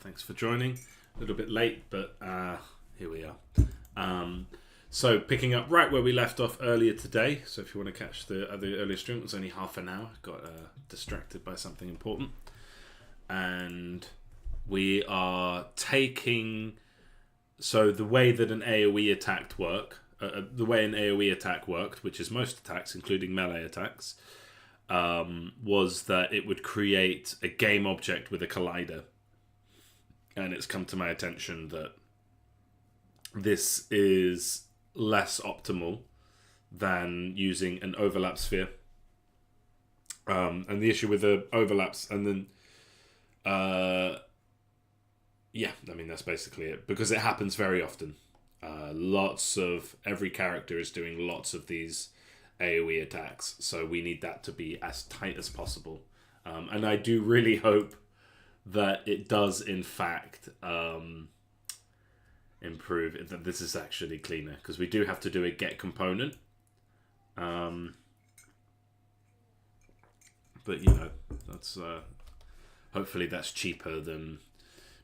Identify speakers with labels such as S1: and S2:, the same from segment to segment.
S1: Thanks for joining. A little bit late, but here we are. So picking up right where we left off earlier today. So if you want to catch the earlier stream, it was only half an hour. Got distracted by something important. And we are taking... So the way that an AoE attack worked, which is most attacks, including melee attacks, was that it would create a game object with a collider. And it's come to my attention that this is less optimal than using an overlap sphere. And the issue with the overlaps, and then, yeah, I mean, that's basically it. Because it happens very often. Every character is doing lots of these AoE attacks. So we need that to be as tight as possible. And I do really hope that it does, in fact, improve, that this is actually cleaner. Because we do have to do a get component. But, you know, that's hopefully that's cheaper than...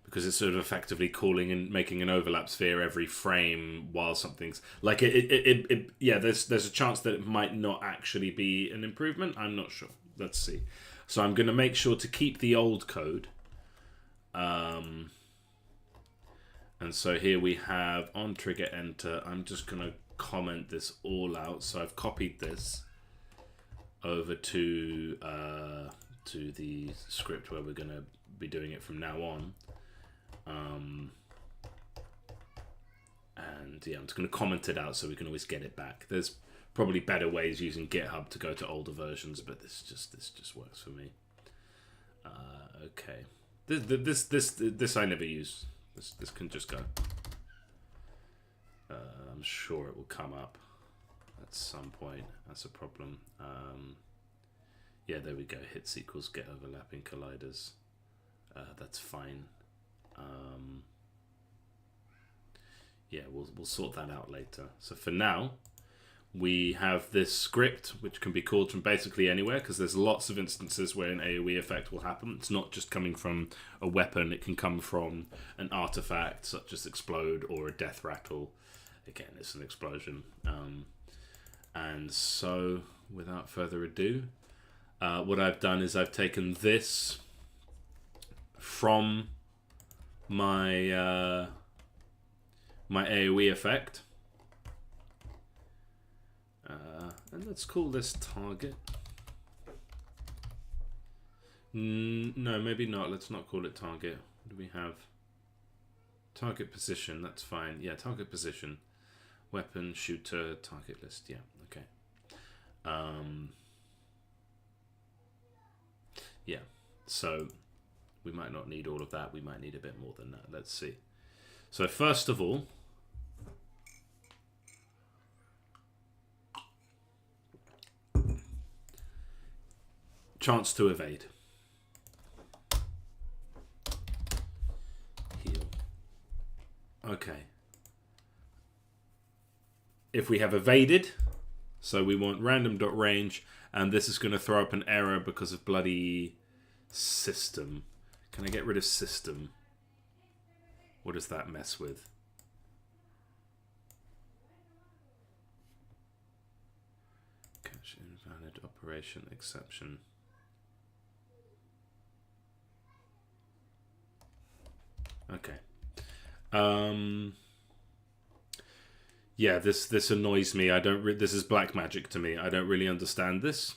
S1: Because it's sort of effectively calling and making an overlap sphere every frame while something's... Like, yeah, there's a chance that it might not actually be an improvement. I'm not sure. Let's see. So I'm going to make sure to keep the old code. And so here we have on trigger enter. I'm just going to comment this all out. So I've copied this over to the script where we're going to be doing it from now on. And yeah, I'm just going to comment it out so we can always get it back. There's probably better ways using GitHub to go to older versions, but this just works for me. Okay, this I never use. This can just go. I'm sure it will come up at some point. That's a problem. Yeah, there we go. Hits equals get overlapping colliders. That's fine. Yeah, we'll sort that out later. So for now, we have this script which can be called from basically anywhere, because there's lots of instances where an AoE effect will happen. It's not just coming from a weapon, it can come from an artifact such as explode or a death rattle. Again, it's an explosion. And so without further ado, what I've done is I've taken this from my my AoE effect, and let's call this target. No, maybe not. Let's not call it target. What do we have? Target position. That's fine. Yeah, target position. Weapon, shooter, target list. Yeah, okay. Yeah, so we might not need all of that. We might need a bit more than that. Let's see. So first of all, chance to evade. Heal. Okay. If we have evaded, so we want random.range, and this is going to throw up an error because of bloody system. Can I get rid of system? What does that mess with? Catch invalid operation exception. Okay. Yeah, this annoys me. I don't. This is black magic to me. I don't really understand this.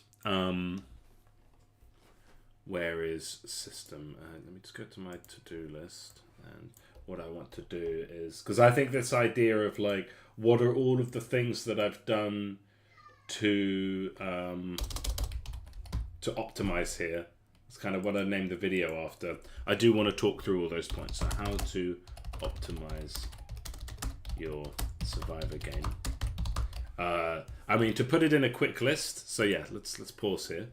S1: Where is system? Let me just go to my to-do list, and what I want to do is, because I think this idea of like, what are all of the things that I've done to optimize here? It's kind of what I named the video after. I do want to talk through all those points. So how to optimize your survivor game. I mean, to put it in a quick list. So yeah, let's pause here.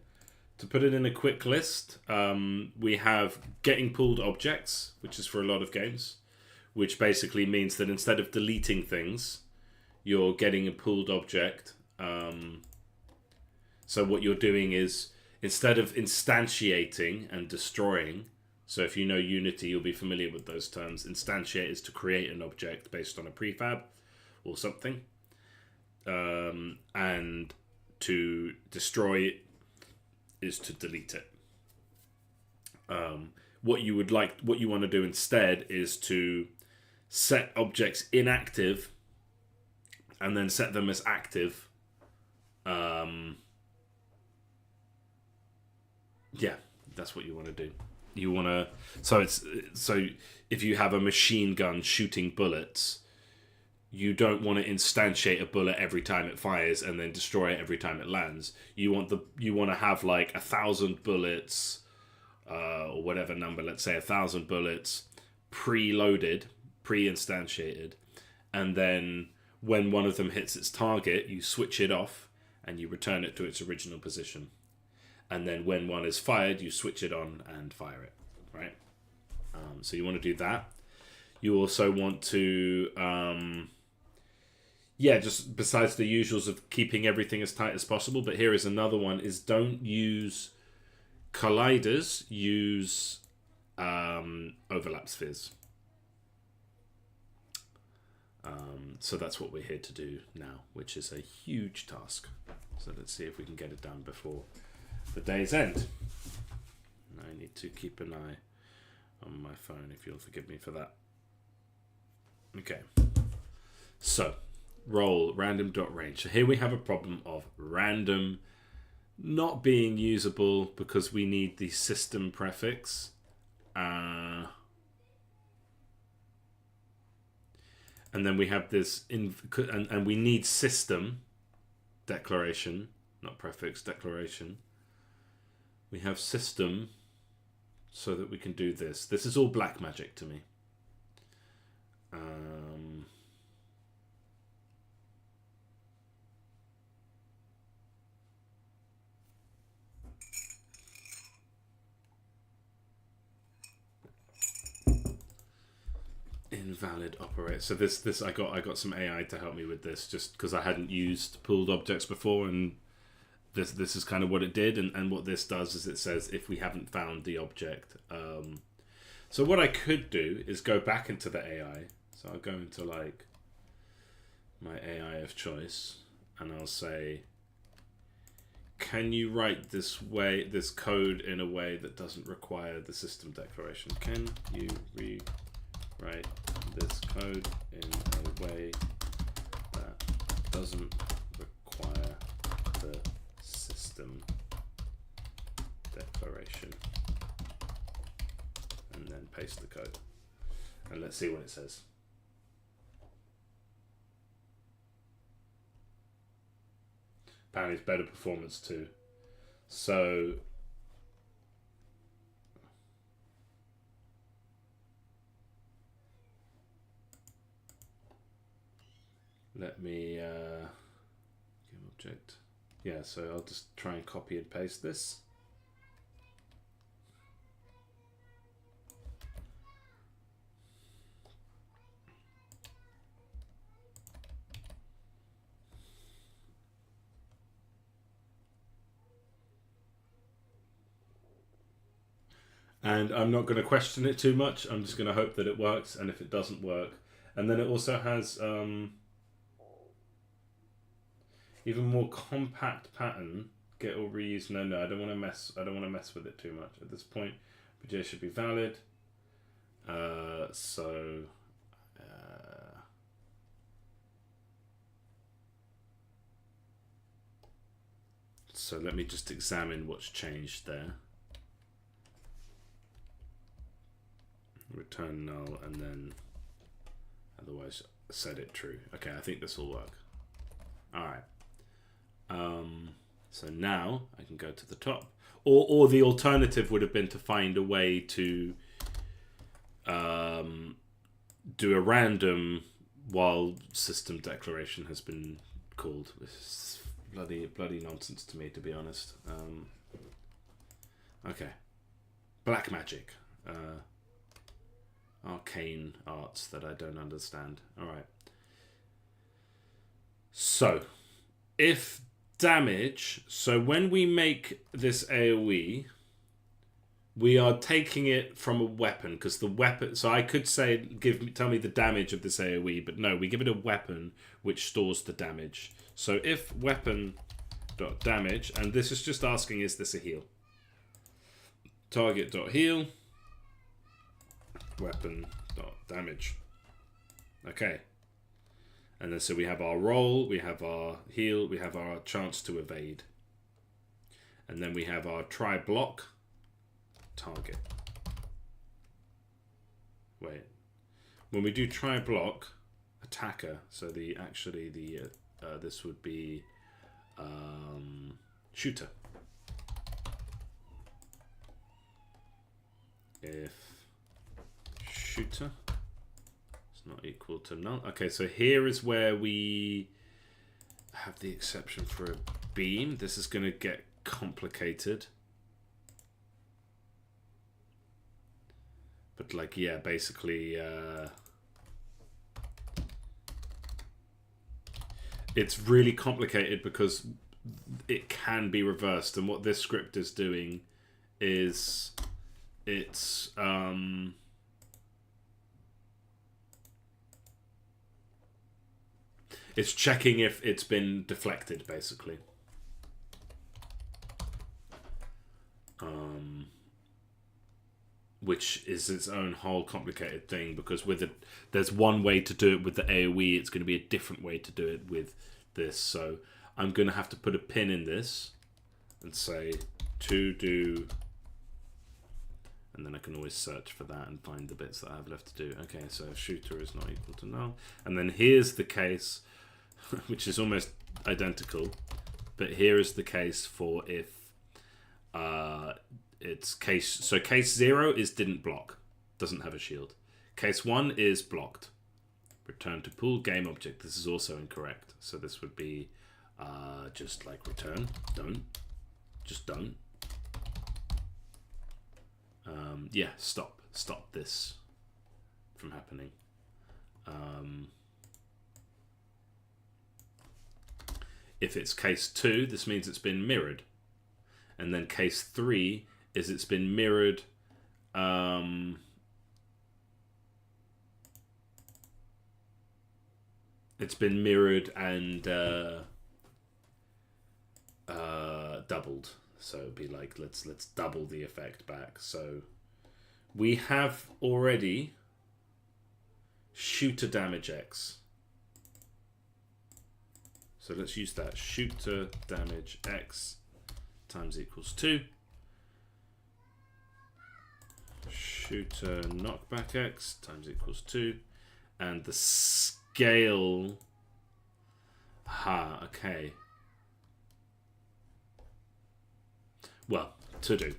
S1: To put it in a quick list, we have getting pooled objects, which is for a lot of games, which basically means that instead of deleting things, you're getting a pooled object. So what you're doing is, instead of instantiating and destroying, So if you know Unity, you'll be familiar with those terms. Instantiate is to create an object based on a prefab or something. And to destroy it is to delete it. What you want to do instead is to set objects inactive and then set them as active. Yeah, that's what you want to do. You want to, so if you have a machine gun shooting bullets, you don't want to instantiate a bullet every time it fires and then destroy it every time it lands. You want to have like 1,000 bullets, or whatever number, let's say 1,000 bullets pre-loaded, pre-instantiated, and then when one of them hits its target, you switch it off and you return it to its original position. And then when one is fired, you switch it on and fire it, right? So you want to do that. You also want to, just besides the usuals of keeping everything as tight as possible, but here is another one, is don't use colliders, use overlap spheres. So that's what we're here to do now, which is a huge task. So let's see if we can get it done before the day's end. I need to keep an eye on my phone, if you'll forgive me for that. Okay. So, roll random.range. So here we have a problem of random not being usable because we need the system prefix. And then we have this, and we need system declaration, not prefix, declaration. We have system so that we can do this. This is all black magic to me. Invalid operator. So this I got some AI to help me with this, just because I hadn't used pooled objects before, and this is kind of what it did. And what this does is it says if we haven't found the object. So what I could do is go back into the AI. So I'll go into like my AI of choice, and I'll say, can you write this code in a way that doesn't require the system declaration? Can you rewrite this code in a way that doesn't require the system declaration? And then paste the code. And let's see what it says. Apparently it's better performance too. So let me give object. Yeah, so I'll just try and copy and paste this. And I'm not going to question it too much. I'm just going to hope that it works, and if it doesn't work. And then it also has even more compact pattern. Get or reuse. No, I don't want to mess. I don't want to mess with it too much at this point. BJ should be valid. So let me just examine what's changed there. Return null, and then otherwise set it true. Okay, I think this will work. All right. So now I can go to the top, or the alternative would have been to find a way to do a random while system declaration has been called. This is bloody nonsense to me, to be honest. Okay, black magic. Arcane arts that I don't understand. All right. So, if damage, so when we make this AoE, We are taking it from a weapon because the weapon. So I could say, tell me the damage of this AOE, but no, we give it a weapon which stores the damage. So if weapon.damage, and this is just asking, is this a heal? Target.heal, weapon.damage. Okay. And then so we have our roll, we have our heal, we have our chance to evade. And then we have our try block. Target. Wait. When we do try block, attacker. So the this would be shooter. If shooter is not equal to null. Okay, so here is where we have the exception for a beam. This is going to get complicated. But like, yeah, basically it's really complicated because it can be reversed, and what this script is doing is it's checking if it's been deflected, basically. Which is its own whole complicated thing, because with it, there's one way to do it with the AoE, it's going to be a different way to do it with this. So I'm going to have to put a pin in this and say to do, and then I can always search for that and find the bits that I have left to do. Okay, so shooter is not equal to null. And then here's the case, which is almost identical, but here is the case for if it's case, so case 0 is didn't block, doesn't have a shield. Case 1 is blocked. Return to pool game object. This is also incorrect. So this would be just like return, don't, just don't. Yeah, stop this from happening. If it's case 2, this means it's been mirrored. And then case 3 is it's been mirrored. It's been mirrored and doubled. So it'd be like, let's double the effect back. So we have already shooter damage X. So let's use that. Shooter damage X times equals 2. Shooter knockback X times equals 2. And the scale... okay. Well, to do.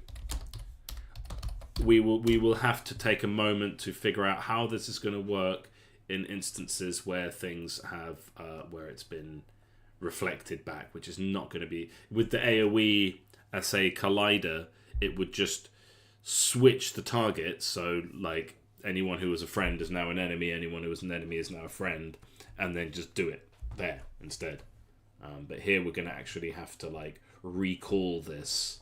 S1: We will have to take a moment to figure out how this is going to work in instances where things have where it's been reflected back, which is not going to be with the AoE as a collider. It would just switch the target, so like anyone who was a friend is now an enemy, anyone who was an enemy is now a friend, and then just do it there instead. But here we're going to actually have to like recall this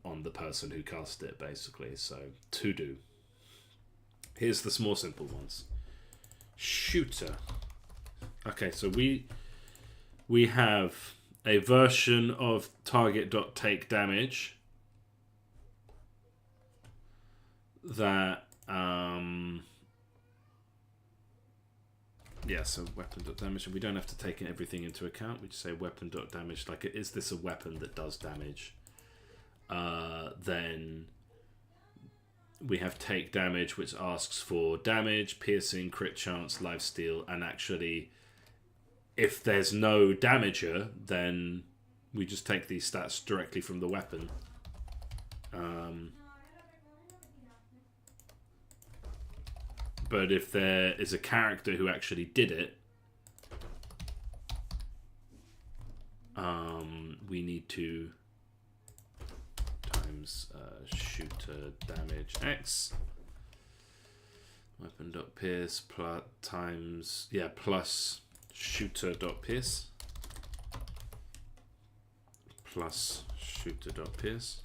S1: on the person who cast it, basically. So to do. Here's the more simple ones. Shooter. Okay, so we have a version of target.take damage that yeah, so weapon.damage, and we don't have to take everything into account. We just say weapon.damage, like, is this a weapon that does damage? Then we have take damage, which asks for damage, piercing, crit chance, lifesteal, and actually if there's no damager, then we just take these stats directly from the weapon. But if there is a character who actually did it, we need to times shooter damage X weapon.pierce plus times, yeah, plus shooter.pierce plus shooter.pierce.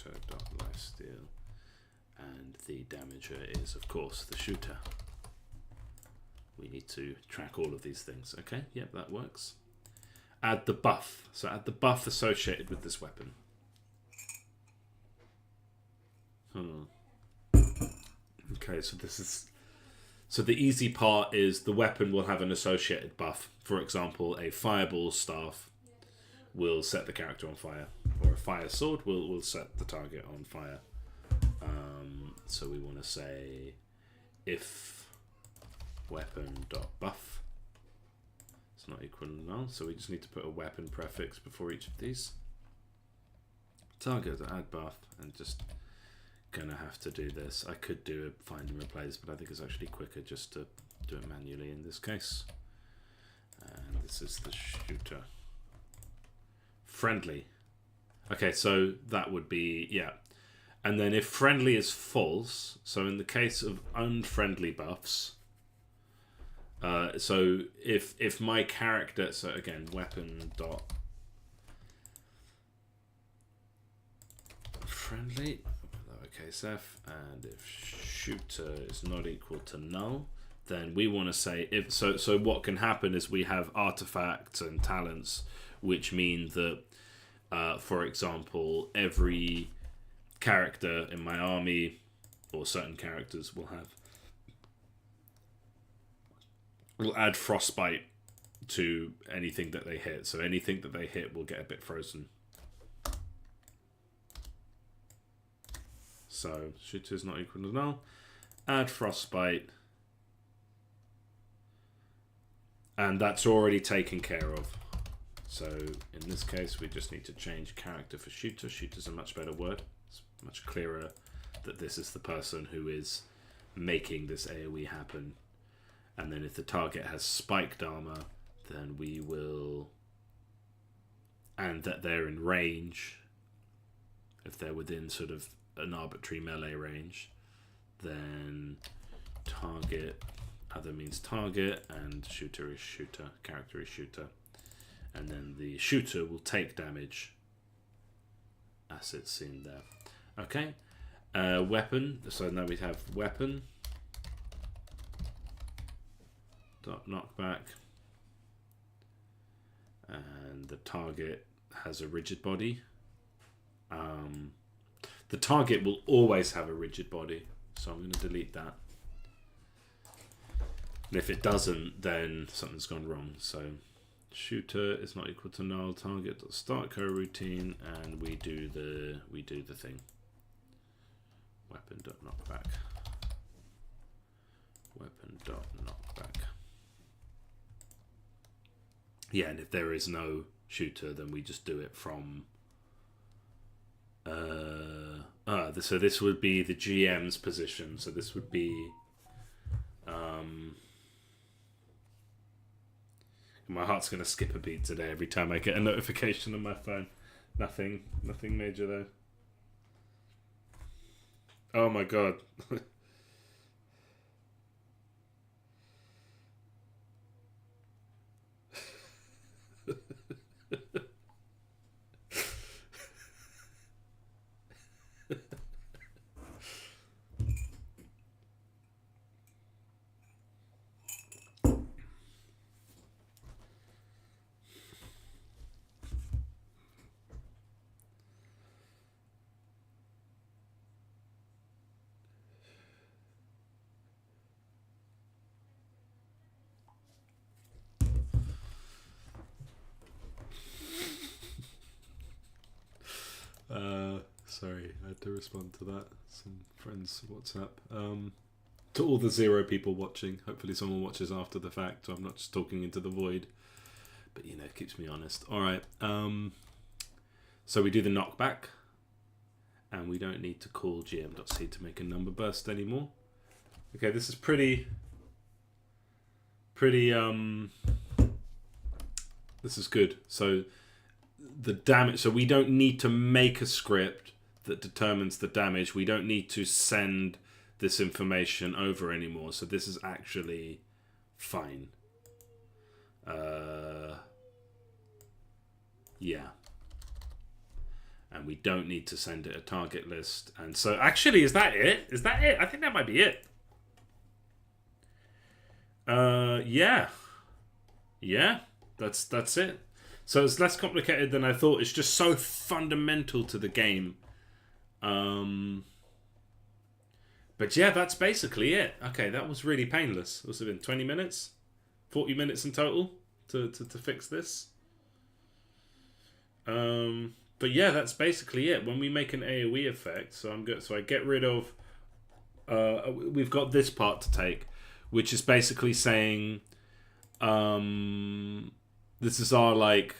S1: shooter.lifesteal, and the damager is, of course, the shooter. We need to track all of these things. Okay, yep, that works. Add the buff. So add the buff associated with this weapon. Okay, so this is... So the easy part is the weapon will have an associated buff. For example, a fireball staff will set the character on fire, or a fire sword will set the target on fire. So we want to say if weapon.buff is not equal to null, so we just need to put a weapon prefix before each of these. Target add buff, and just gonna have to do this. I could do a find and replace, but I think it's actually quicker just to do it manually in this case. And this is the shooter. Friendly. Okay, so that would be, yeah. And then if friendly is false, so in the case of unfriendly buffs, so if my character, so again, weapon dot friendly, lowercase f, and if shooter is not equal to null, then we want to say if so what can happen is we have artifacts and talents, which mean that for example, every character in my army, or certain characters, will add frostbite to anything that they hit. So anything that they hit will get a bit frozen. So shooter is not equal to null. Add frostbite. And that's already taken care of. So in this case, we just need to change character for shooter. Shooter's a much better word. It's much clearer that this is the person who is making this AoE happen. And then if the target has spiked armor, then we will... And that they're in range. If they're within sort of an arbitrary melee range, then target, other means target, and shooter is shooter, character is shooter. And then the shooter will take damage as it's seen there. Okay, weapon, so now we have weapon dot knockback, and the target has a rigid body. The target will always have a rigid body, so I'm going to delete that. And if it doesn't, then something's gone wrong. So shooter is not equal to null, target dot start coroutine, and we do the thing. Weapon dot knockback. Weapon dot knockback. Yeah, and if there is no shooter, then we just do it from so this would be the GM's position. So this would be my heart's gonna skip a beat today every time I get a notification on my phone. Nothing major though. Oh my god. Sorry, I had to respond to that. Some friends WhatsApp. To all the 0 people watching, hopefully someone watches after the fact, so I'm not just talking into the void. But, you know, it keeps me honest. Alright, so we do the knockback. And we don't need to call gm.c to make a number burst anymore. Okay, this is pretty, this is good. So the damage, so we don't need to make a script that determines the damage. We don't need to send this information over anymore. So this is actually fine. Yeah. And we don't need to send it a target list. And so actually, is that it? Is that it? I think that might be it. Yeah. Yeah, that's it. So it's less complicated than I thought. It's just so fundamental to the game. But yeah, that's basically it. Okay, that was really painless. It must have been 20 minutes? 40 minutes in total to fix this. But yeah, that's basically it. When we make an AoE effect, so I get rid of... we've got this part to take, which is basically saying... this is our, like...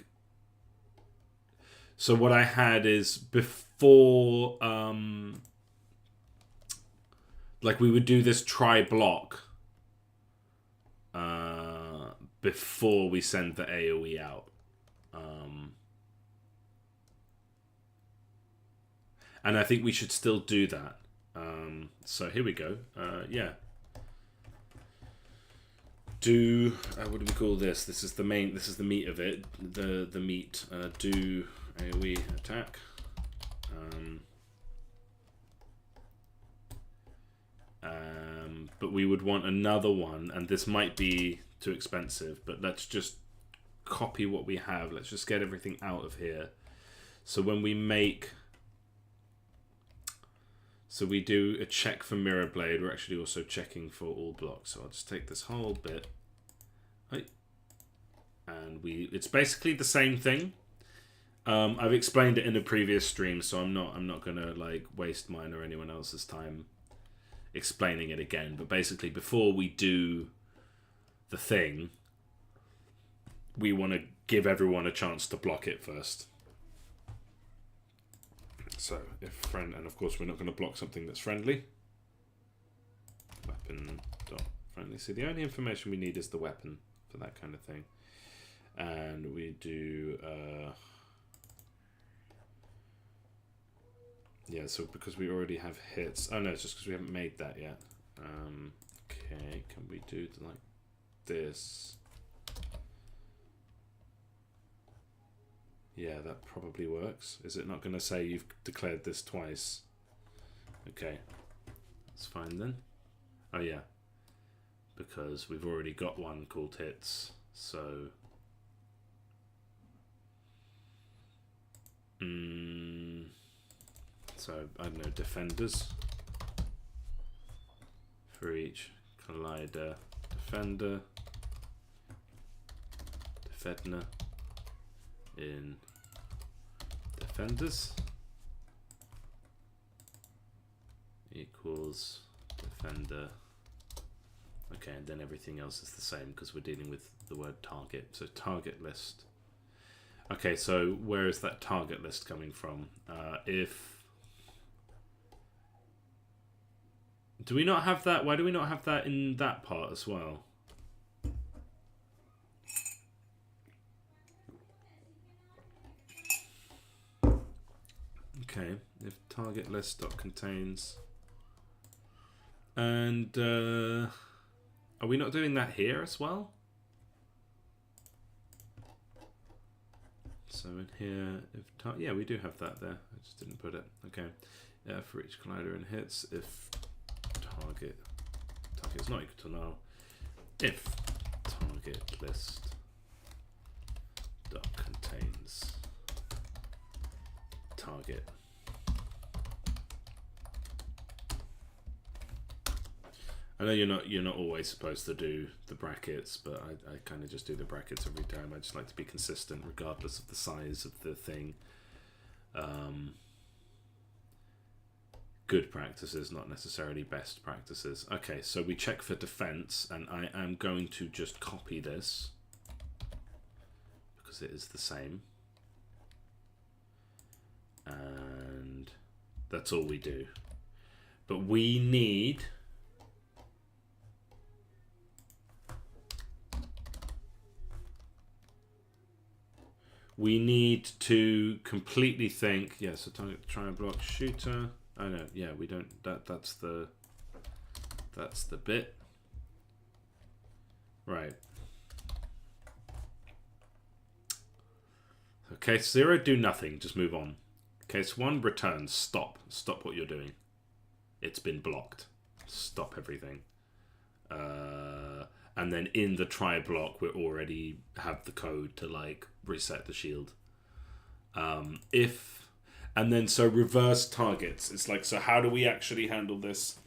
S1: So what I had is before... like we would do this try block before we send the AoE out. And I think we should still do that. So here we go. Yeah. Do what do we call this? This is the main. This is the meat of it. The meat. Do AoE attack. But we would want another one, and this might be too expensive. But let's just copy what we have. Let's just get everything out of here. So when we make. So we do a check for Mirror Blade. We're actually also checking for all blocks. So I'll just take this whole bit. And it's basically the same thing. I've explained it in a previous stream, so I'm not gonna like waste mine or anyone else's time explaining it again. But basically, before we do the thing, we want to give everyone a chance to block it first. So if friend, and of course we're not going to block something that's friendly. Weapon dot friendly. See, the only information we need is the weapon for that kind of thing. And we do yeah, so because we already have hits. Oh no, it's just because we haven't made that yet. Okay, can we do like this? Yeah, that probably works. Is it not going to say you've declared this twice? Okay, that's fine then. Oh yeah, because we've already got one called hits, so... So, I don't know, defenders for each. Collider, defender, defender in defenders equals defender. Okay, and then everything else is the same because we're dealing with the word target. So target list. Okay, so where is that target list coming from? Do we not have that? Why do we not have that in that part as well? Okay, if target list dot contains, and are we not doing that here as well? So in here, if yeah, we do have that there. I just didn't put it. Okay, yeah, for each collider and hits, if target is not equal to null, if target list dot contains target. I know you're not always supposed to do the brackets, but I kind of just do the brackets every time. I just like to be consistent regardless of the size of the thing. Good practices, not necessarily best practices. Okay, so we check for defense, and I am going to just copy this because it is the same. And that's all we do. But we need... We need to completely think. Yeah, so target, try and block shooter. Oh no, yeah, we don't. That's the bit. Right. Okay, 0, do nothing. Just move on. Case 1, return, stop. Stop what you're doing. It's been blocked. Stop everything. And then in the try block, we already have the code to like reset the shield. And then so reverse targets. It's like, so how do we actually handle this?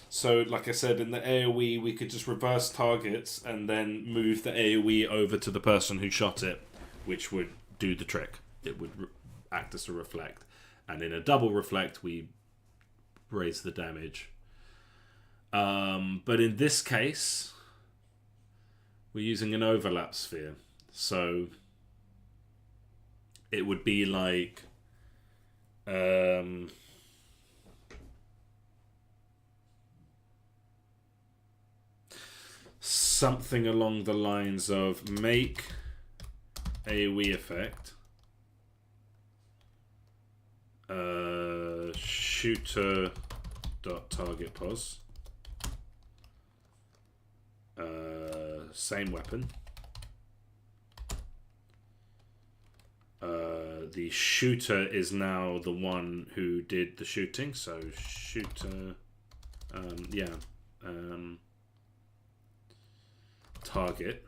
S1: So like I said, in the AoE, we could just reverse targets and then move the AoE over to the person who shot it, which would do the trick. It would act as a reflect. And in a double reflect, we raise the damage. But in this case, we're using an overlap sphere. So it would be like... something along the lines of make AoE effect shooter dot target pos same weapon. The shooter is now the one who did the shooting, so shooter target,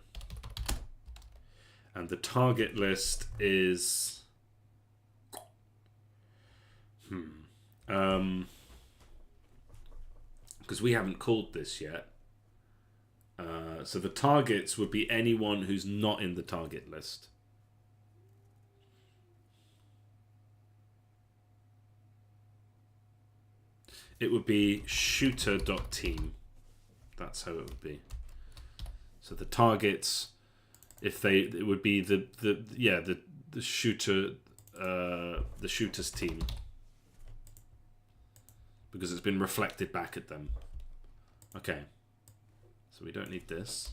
S1: and the target list is because we haven't called this yet, so the targets would be anyone who's not in the target list. It would be shooter.team. That's how it would be. So the targets, it would be the shooter, the shooter's team, because it's been reflected back at them. Okay, so we don't need this,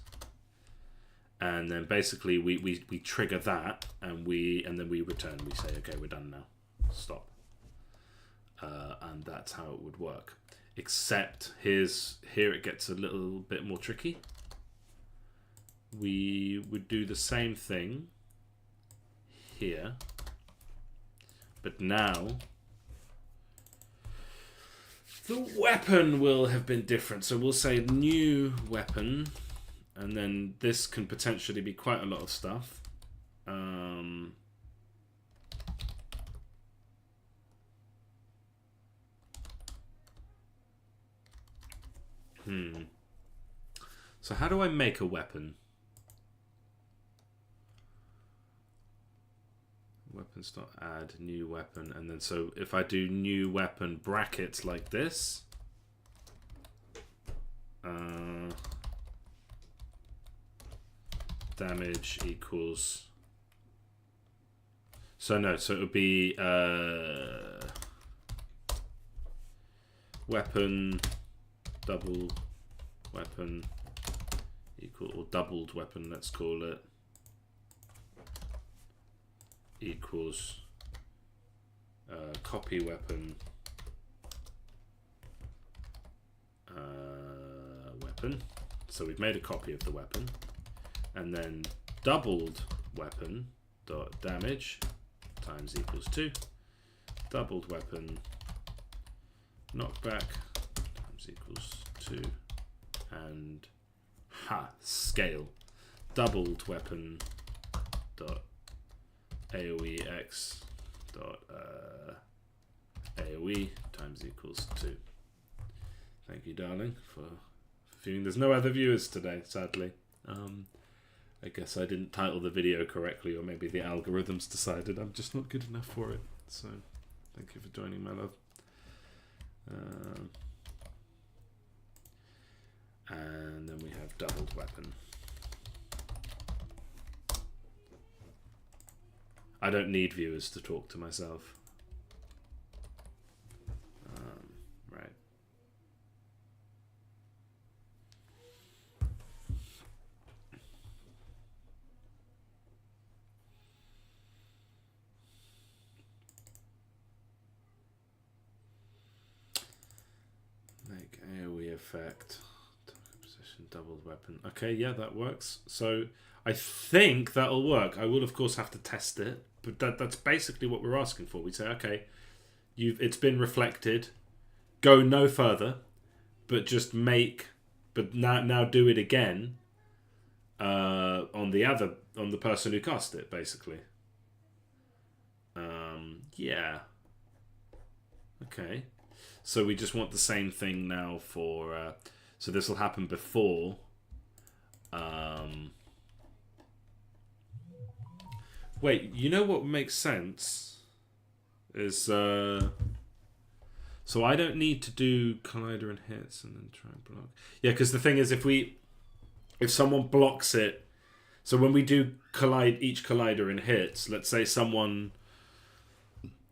S1: and then basically we trigger that, and then we return. We say, okay, we're done now. Stop. And that's how it would work. Except here it gets a little bit more tricky. We would do the same thing here, but now the weapon will have been different. So we'll say new weapon, and then this can potentially be quite a lot of stuff. So how do I make a weapon? Weapons dot add new weapon, and then so if I do new weapon brackets like this, damage equals. So no, so it would be weapon double weapon equal, or doubled weapon, let's call it, equals copy weapon weapon. So we've made a copy of the weapon, and then doubled weapon dot damage times equals 2, doubled weapon knockback times equals 2, and scale doubled weapon dot AoE x dot AoE times equals 2. Thank you, darling, for viewing. There's no other viewers today, sadly. I guess I didn't title the video correctly, or maybe the algorithms decided I'm just not good enough for it. So thank you for joining, my love. And then we have doubled weapon. I don't need viewers to talk to myself. Right. Make AoE effect. Position doubled weapon. Okay, yeah, that works. So I think that'll work. I will, of course, have to test it. But that's basically what we're asking for. We say, okay, It's been reflected. Go no further, but just make. But now do it again. On the person who cast it, basically. Yeah. Okay. So we just want the same thing now for. So this will happen before. Wait, you know what makes sense is so I don't need to do collider and hits and then try and block. Yeah, because the thing is, if someone blocks it, so when we do each collider and hits, let's say someone,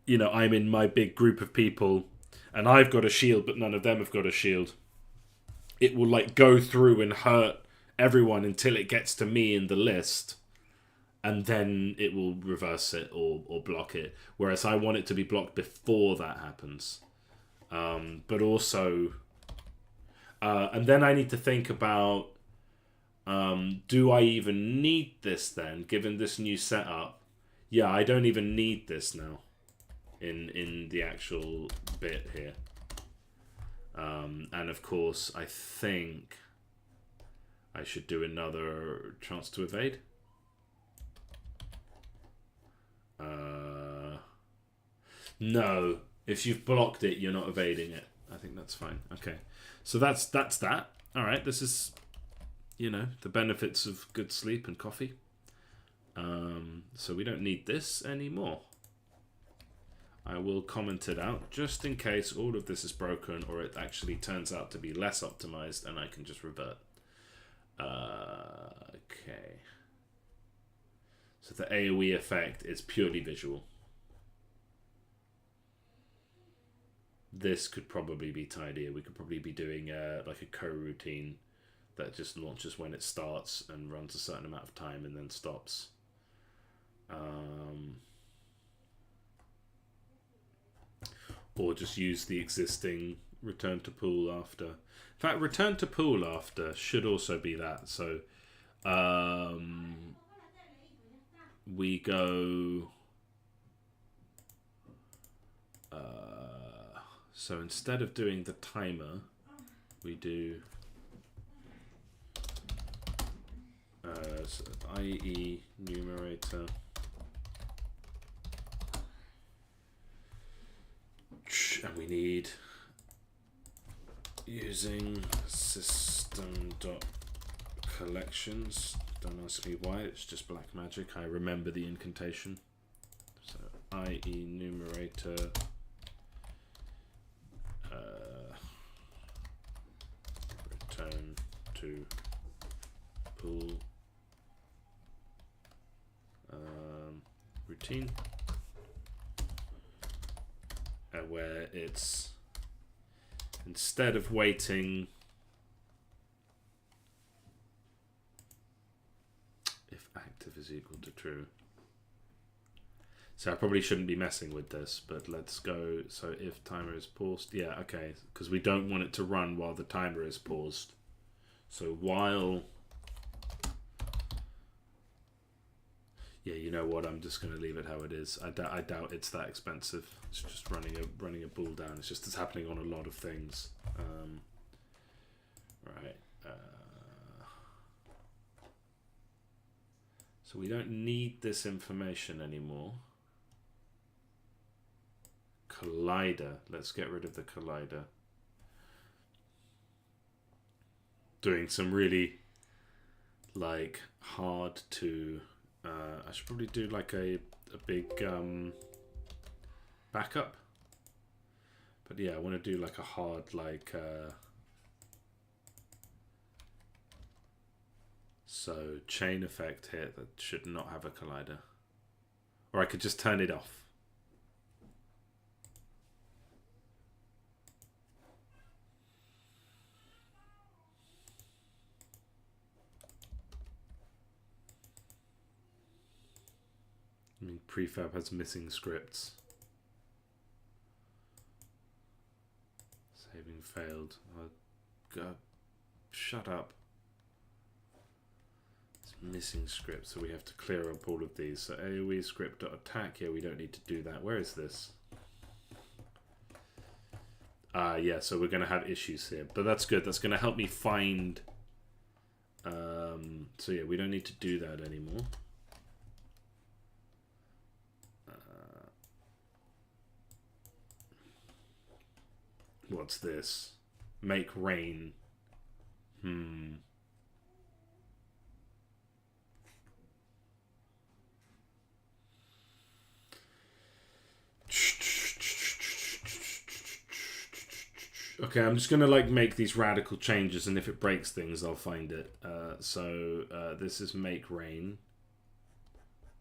S1: I'm in my big group of people, and I've got a shield, but none of them have got a shield. It will go through and hurt everyone until it gets to me in the list, and then it will reverse it or block it. Whereas I want it to be blocked before that happens. But also, and then I need to think about, do I even need this then, given this new setup? Yeah, I don't even need this now in the actual bit here. And of course, I think I should do another chance to evade. No, if you've blocked it, you're not evading it. I think that's fine. Okay, so that's that. All right, this is, the benefits of good sleep and coffee. So we don't need this anymore. I will comment it out just in case all of this is broken or it actually turns out to be less optimized and I can just revert. Okay. So the AoE effect is purely visual. This could probably be tidier. We could probably be doing like a co-routine that just launches when it starts and runs a certain amount of time and then stops. Or just use the existing return to pool after. In fact, return to pool after should also be that. So we go... so instead of doing the timer, we do so IE numerator and we need using system.collections. Don't ask me why, it's just black magic. I remember the incantation. So IE numerator return to pool routine, where it's, instead of waiting if active is equal to true. So I probably shouldn't be messing with this, but let's go. So if timer is paused, yeah, okay, because we don't want it to run while the timer is paused. So while, yeah, you know what? I'm just going to leave it how it is. I doubt it's that expensive. It's just running a bull down. It's just, it's happening on a lot of things. Right. So we don't need this information anymore. Collider. Let's get rid of the collider. Doing some really hard to. I should probably do a big backup. But yeah, I want to do a hard so chain effect here that should not have a collider. Or I could just turn it off. I mean, prefab has missing scripts. Saving failed. Oh, God. Shut up. It's missing scripts, so we have to clear up all of these. So AoE script.attack. Yeah, we don't need to do that. Where is this? Yeah, so we're going to have issues here. But that's good. That's going to help me find... so yeah, we don't need to do that anymore. What's this? Make rain. Okay, I'm just gonna like make these radical changes, and if it breaks things, I'll find it. This is make rain.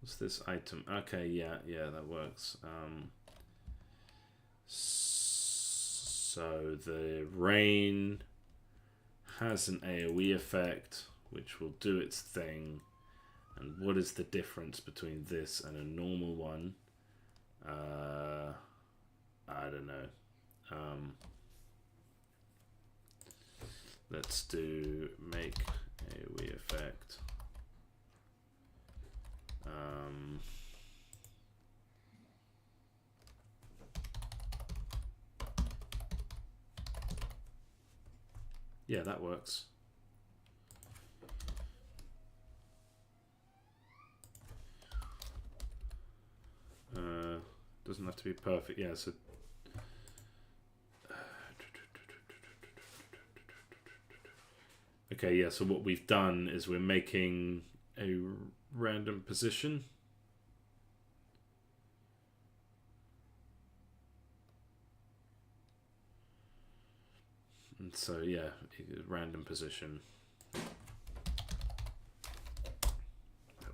S1: What's this item? Okay, yeah, that works. So the rain has an AoE effect, which will do its thing. And what is the difference between this and a normal one? I don't know. Let's do make AoE effect. Yeah, that works. Doesn't have to be perfect. Yeah, so okay, yeah, so what we've done is we're making a random position. And so, yeah, random position that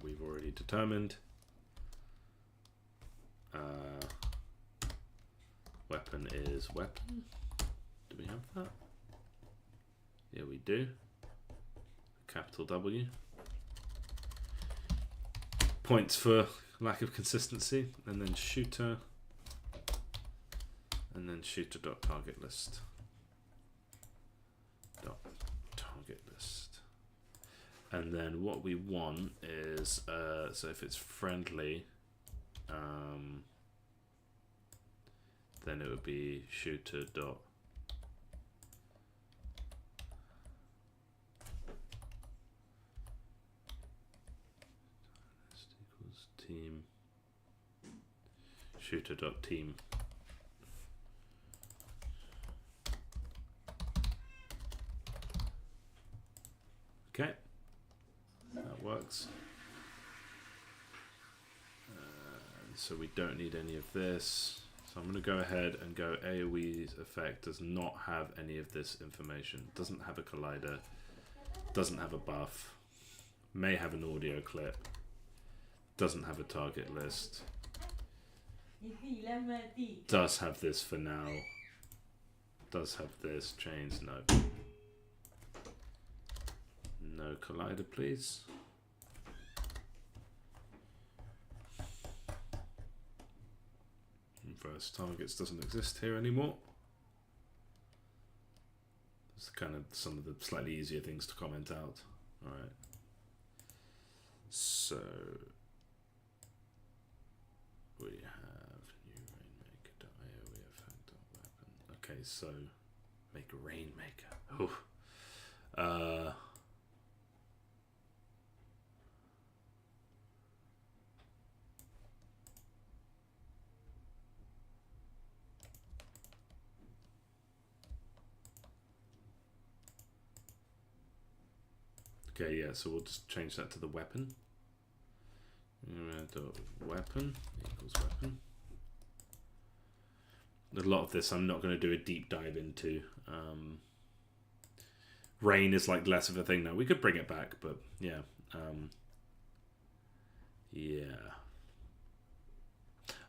S1: we've already determined. Weapon is weapon. Do we have that? Yeah, we do. Capital W. Points for lack of consistency, and then shooter, and then shooter.target list. Target list. And then what we want is so if it's friendly, then it would be shooter dot equals team shooter dot team. Okay, that works. So we don't need any of this. So I'm going to go ahead and go AoE's effect does not have any of this information. Doesn't have a collider. Doesn't have a buff. May have an audio clip. Doesn't have a target list. Does have this for now. Does have this. Chains, no. No collider, please. First targets doesn't exist here anymore. It's kind of some of the slightly easier things to comment out. All right. So we have new rainmaker.aoe effect.weapon. Okay, so make a rainmaker. Oh. Okay, yeah, so we'll just change that to the weapon. Weapon equals weapon. A lot of this I'm not going to do a deep dive into. Rain is like less of a thing now. We could bring it back, but yeah. Yeah.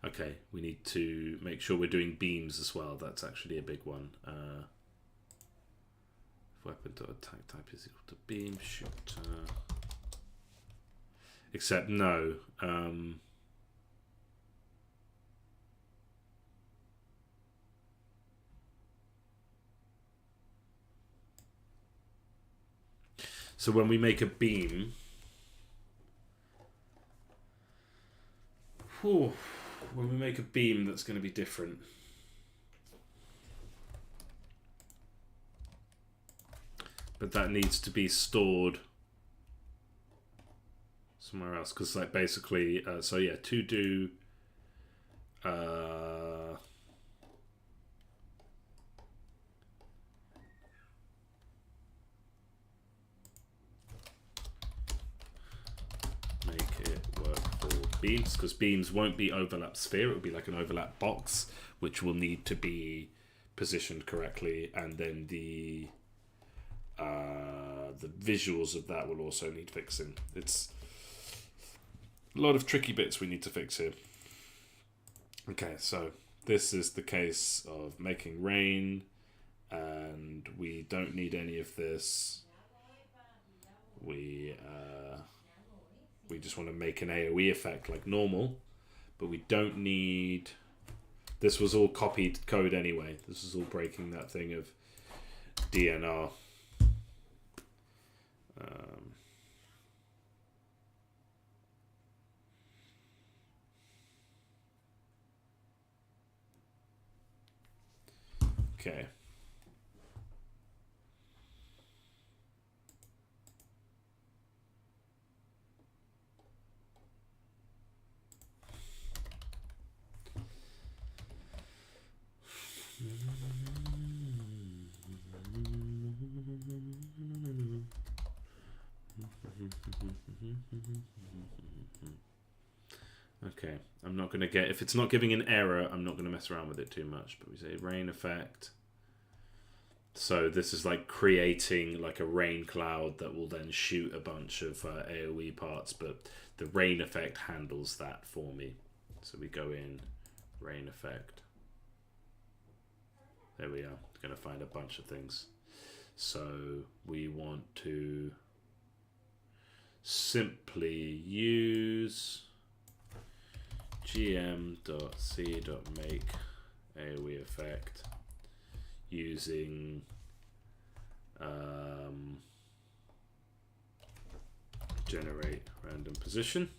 S1: Okay, we need to make sure we're doing beams as well. That's actually a big one. Weapon.attack type is equal to beam shooter. Except no. So when we make a beam, when we make a beam, that's going to be different. but that needs to be stored somewhere else, because like basically, so yeah, to do make it work for beams, because beams won't be overlap sphere, it will be like an overlap box, which will need to be positioned correctly, and then the visuals of that will also need fixing. It's a lot of tricky bits we need to fix here. Okay, so this is the case of making rain, and we don't need any of this. We just want to make an AoE effect like normal, but we don't need... This was all copied code anyway. This is all breaking that thing of DNR. Okay. Okay, I'm not going to get... If it's not giving an error, I'm not going to mess around with it too much. But we say rain effect. So this is like creating like a rain cloud that will then shoot a bunch of AoE parts. But the rain effect handles that for me. So we go in, rain effect. There we are. Going to find a bunch of things. So we want to simply use gm.c.make AoE effect using generate random position,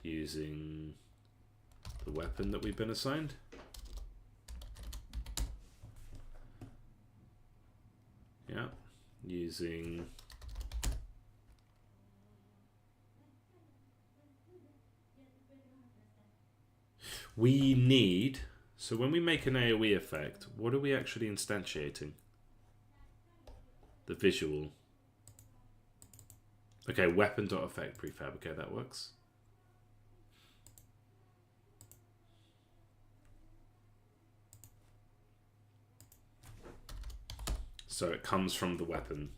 S1: using the weapon that we've been assigned. Yeah, using we need, so when we make an AoE effect, what are we actually instantiating? The visual. Okay, weapon.effect prefab. Okay, that works. So it comes from the weapon.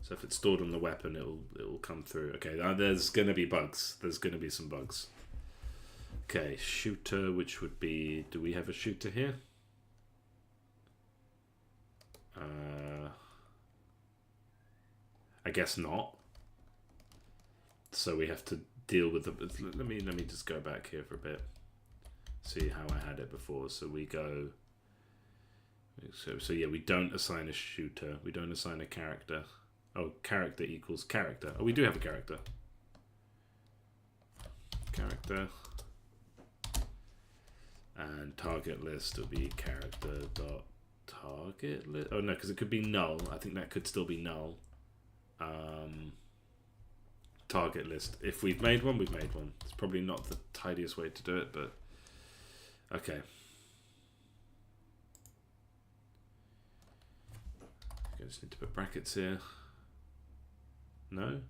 S1: So if it's stored on the weapon, it'll come through. Okay, now there's gonna be bugs. There's gonna be some bugs. Okay, shooter, which would be... Do we have a shooter here? I guess not. So we have to deal with the... Let me just go back here for a bit. See how I had it before. So we go... So yeah, we don't assign a shooter. We don't assign a character. Oh, character equals character. Oh, we do have a character. Character. And target list will be character dot target list. Oh no, because it could be null. I think that could still be null. Target list. If we've made one, we've made one. It's probably not the tidiest way to do it, but okay. I just need to put brackets here. No?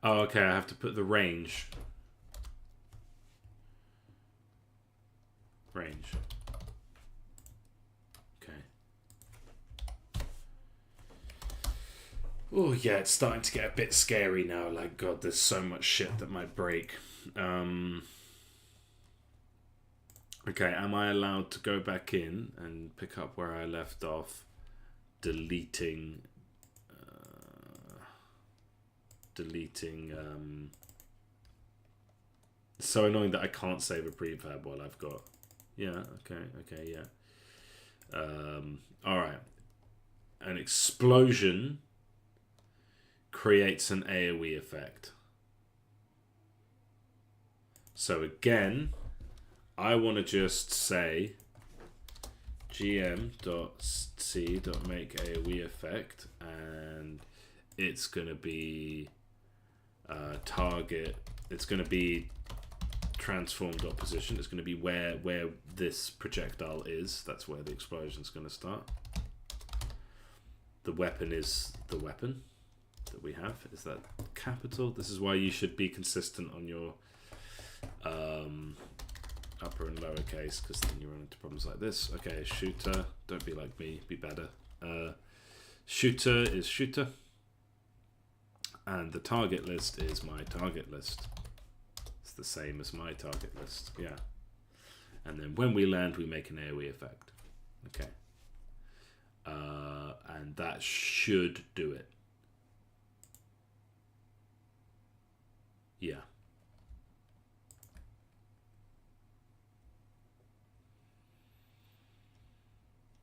S1: Oh, okay, I have to put the range. Range. Okay. Oh, yeah, it's starting to get a bit scary now. Like, God, there's so much shit that might break. Okay, am I allowed to go back in and pick up where I left off, deleting it's so annoying that I can't save a prefab while I've got... Yeah, okay, yeah. Alright. an explosion creates an AoE effect. So again, I want to just say gm.c.make AoE effect, and it's going to be target. It's going to be transform.position. It's going to be where this projectile is. That's where the explosion's going to start. The weapon is the weapon that we have. Is that capital? This is why you should be consistent on your upper and lowercase, because then you run into problems like this. Okay, shooter. Don't be like me. Be better. Shooter is shooter. And the target list is my target list. It's the same as my target list. Yeah. And then when we land, we make an AoE effect. Okay. And that should do it. Yeah.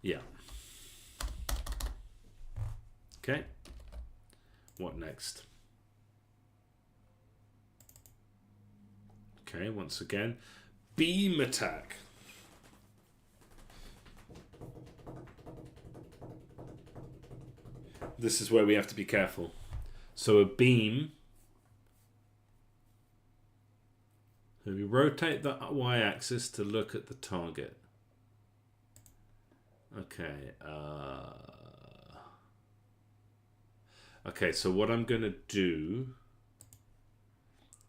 S1: Yeah. Okay. What next? Okay, once again, beam attack. This is where we have to be careful. So a beam, so we rotate the y-axis to look at the target. Okay. Okay, so what I'm going to do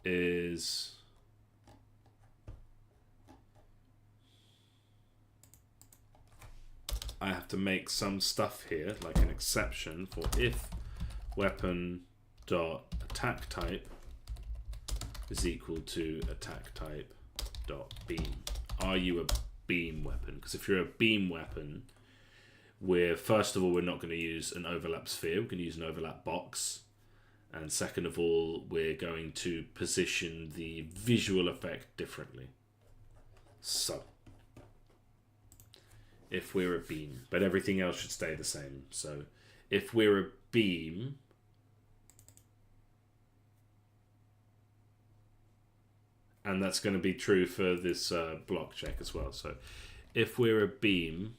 S1: is I have to make some stuff here, like an exception for if weapon dot attack type is equal to attack type dot beam. Are you a beam weapon? Because if you're a beam weapon, first of all, we're not going to use an overlap sphere. We're going to use an overlap box. And second of all, we're going to position the visual effect differently. So, if we're a beam, but everything else should stay the same. So, if we're a beam, and that's going to be true for this block check as well. So, if we're a beam,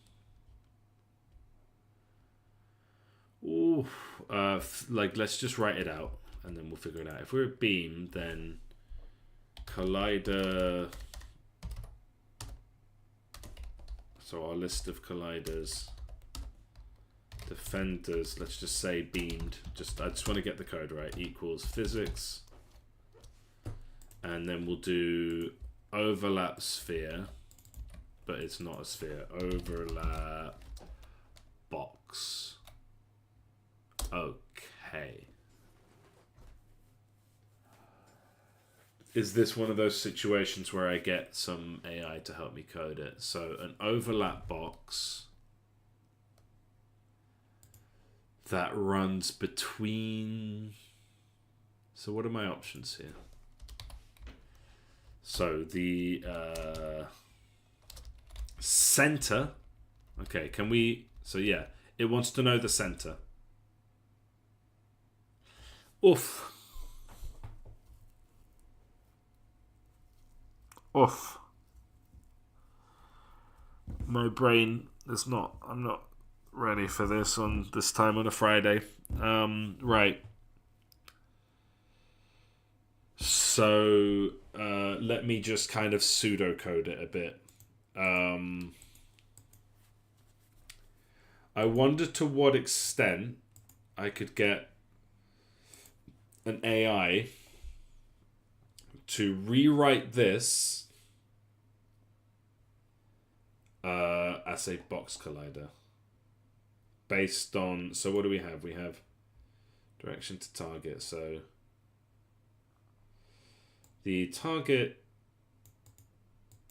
S1: let's just write it out and then we'll figure it out. If we're a beam, then collider, so our list of colliders, defenders, let's just say beamed, I just want to get the code right, equals physics, and then we'll do overlap sphere, but it's not a sphere, overlap box. Okay. Is this one of those situations where I get some AI to help me code it? So an overlap box that runs between... So what are my options here? So the center. Okay, can we... So yeah, it wants to know the center. Oof. Oof. My brain is not... I'm not ready for this on this time on a Friday. Right. So let me just kind of pseudocode it a bit. I wonder to what extent I could get an AI to rewrite this as a box collider based on, so what do we have? We have direction to target, so the target,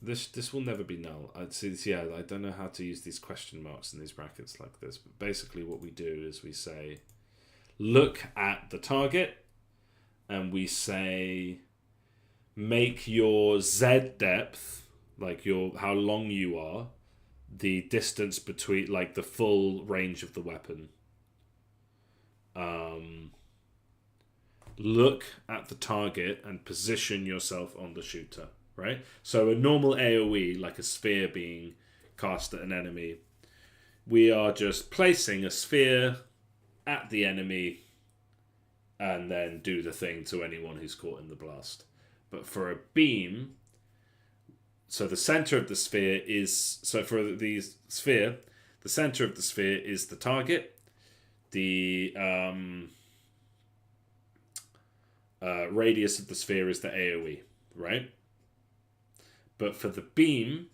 S1: this will never be null. I don't know how to use these question marks in these brackets like this, but basically what we do is we say look at the target, and we say make your Z depth, like how long you are, the distance between, like the full range of the weapon. look at the target and position yourself on the shooter, right? So a normal AoE, like a sphere being cast at an enemy, we are just placing a sphere at the enemy and then do the thing to anyone who's caught in the blast. But for a beam, so the center of the sphere is, so for the sphere, the center of the sphere is the target. The radius of the sphere is the AoE, right? But for the beam,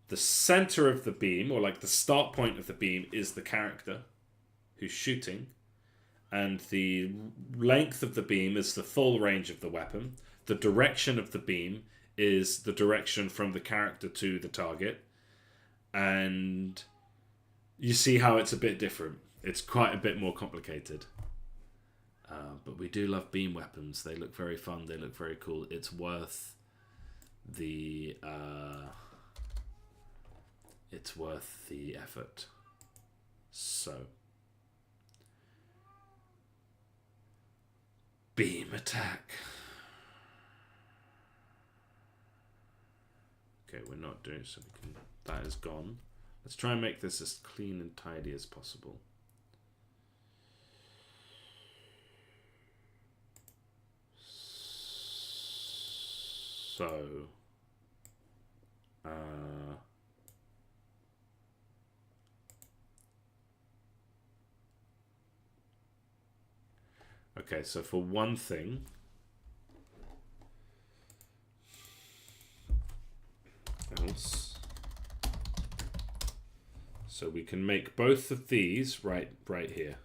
S1: the center of the beam, or like the start point of the beam, is the character who's shooting. And the length of the beam is the full range of the weapon. The direction of the beam is the direction from the character to the target. And you see how it's a bit different. It's quite a bit more complicated. But we do love beam weapons. They look very fun. They look very cool. It's worth the effort. So, beam attack. Okay, we're not doing so. We can, that is gone. Let's try and make this as clean and tidy as possible. So, okay, so for one thing, else, so we can make both of these right here.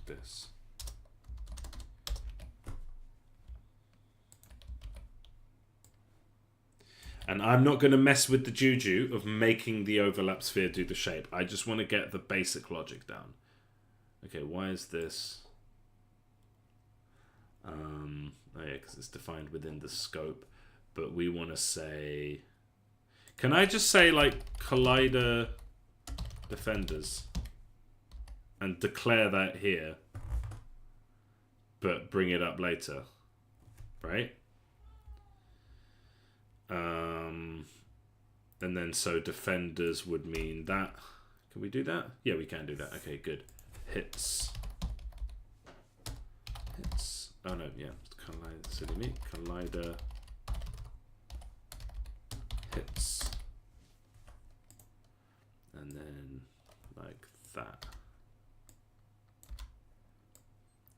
S1: This. And I'm not going to mess with the juju of making the overlap sphere do the shape. I just want to get the basic logic down. Okay, why is this? Oh yeah, because it's defined within the scope. But we want to say... Can I just say, like, collider defenders? And declare that here, but bring it up later, right? And then so defenders would mean that. Can we do that? Yeah, we can do that. Okay, good. Hits. Oh no, yeah. Collider, silly me. Collider. Hits. And then like that.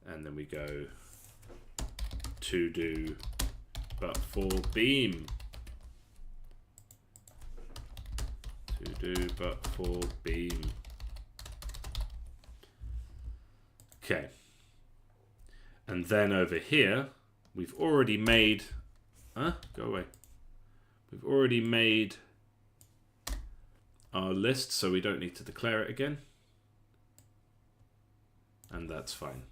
S1: And then we go to do but for beam. To do but for beam. Okay. And then over here, we've already made... Go away. We've already made our list, so we don't need to declare it again. And that's fine.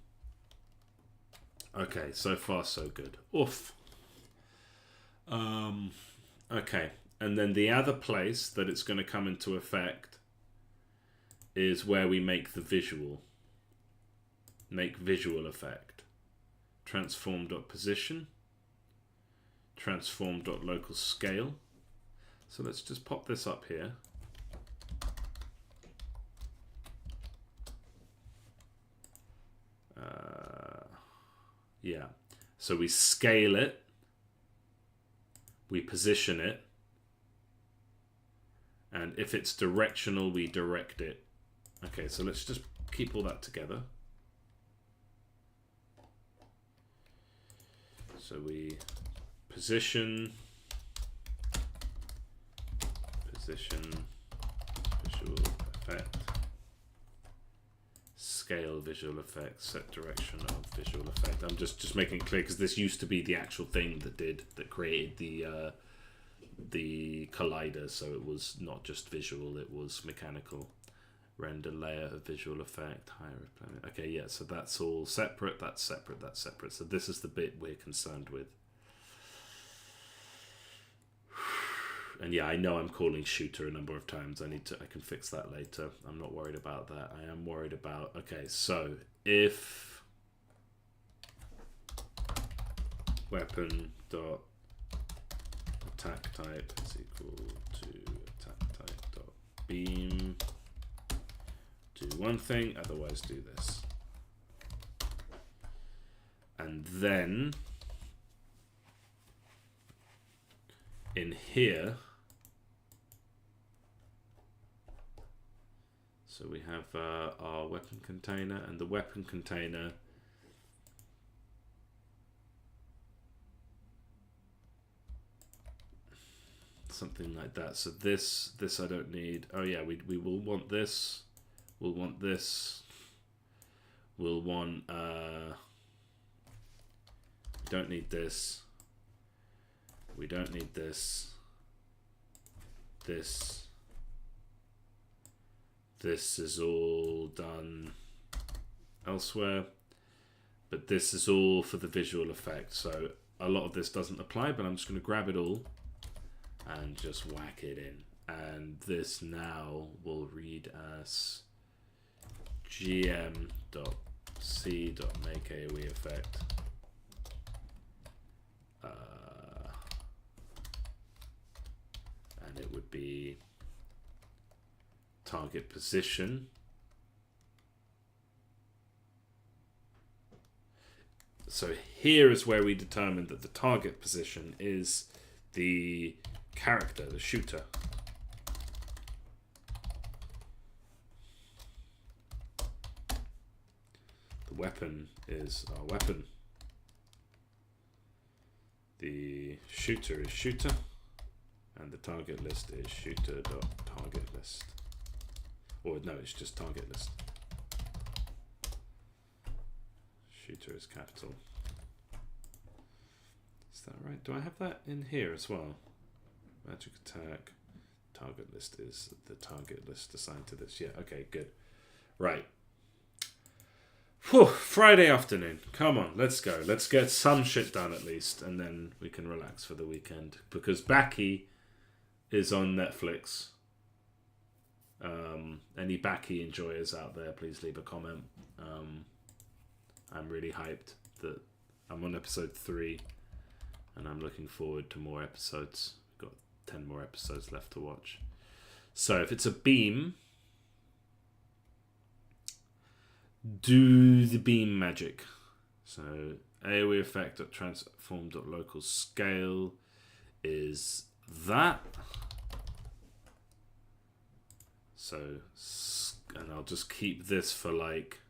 S1: Okay, so far so good. Oof. Okay, and then the other place that it's going to come into effect is where we make the visual. Make visual effect. Transform.position. Transform.local scale. So let's just pop this up here. Yeah, so we scale it, we position it, and if it's directional, we direct it. Okay, so let's just keep all that together. So we position, visual effect, scale visual effect, set direction of visual effect. I'm just making it clear because this used to be the actual thing that created the collider, so it was not just visual, it was mechanical. Render layer of visual effect, higher planet. Okay, yeah, so that's all separate, that's separate, that's separate. So this is the bit we're concerned with. And yeah, I know I'm calling shooter a number of times. I can fix that later. I'm not worried about that. I am worried about, okay, so if weapon dot attack type is equal to attack type dot beam, do one thing, otherwise do this. And then in here, so we have our weapon container, and the weapon container something like that. So this I don't need. Oh yeah, we will want this. We'll want this. We'll want we don't need this. We don't need this. This is all done elsewhere, but this is all for the visual effect. So a lot of this doesn't apply, but I'm just going to grab it all and just whack it in. And this now will read as gm.c.make AoE effect. And it would be target position. So here is where we determine that the target position is the character, the shooter. The weapon is our weapon. The shooter is shooter. And the target list is shooter.target list. Or no, it's just target list. Shooter is capital. Is that right? Do I have that in here as well? Magic attack. Target list is the target list assigned to this. Yeah, okay, good. Right. Whew, Friday afternoon. Come on, let's go. Let's get some shit done at least, and then we can relax for the weekend. Because Baki is on Netflix. Any Baki enjoyers out there, please leave a comment. I'm really hyped that I'm on episode 3, and I'm looking forward to more episodes. Got 10 more episodes left to watch. So if it's a beam, do the beam magic. So AoE effect.transform.local scale is that. So, and I'll just keep this for like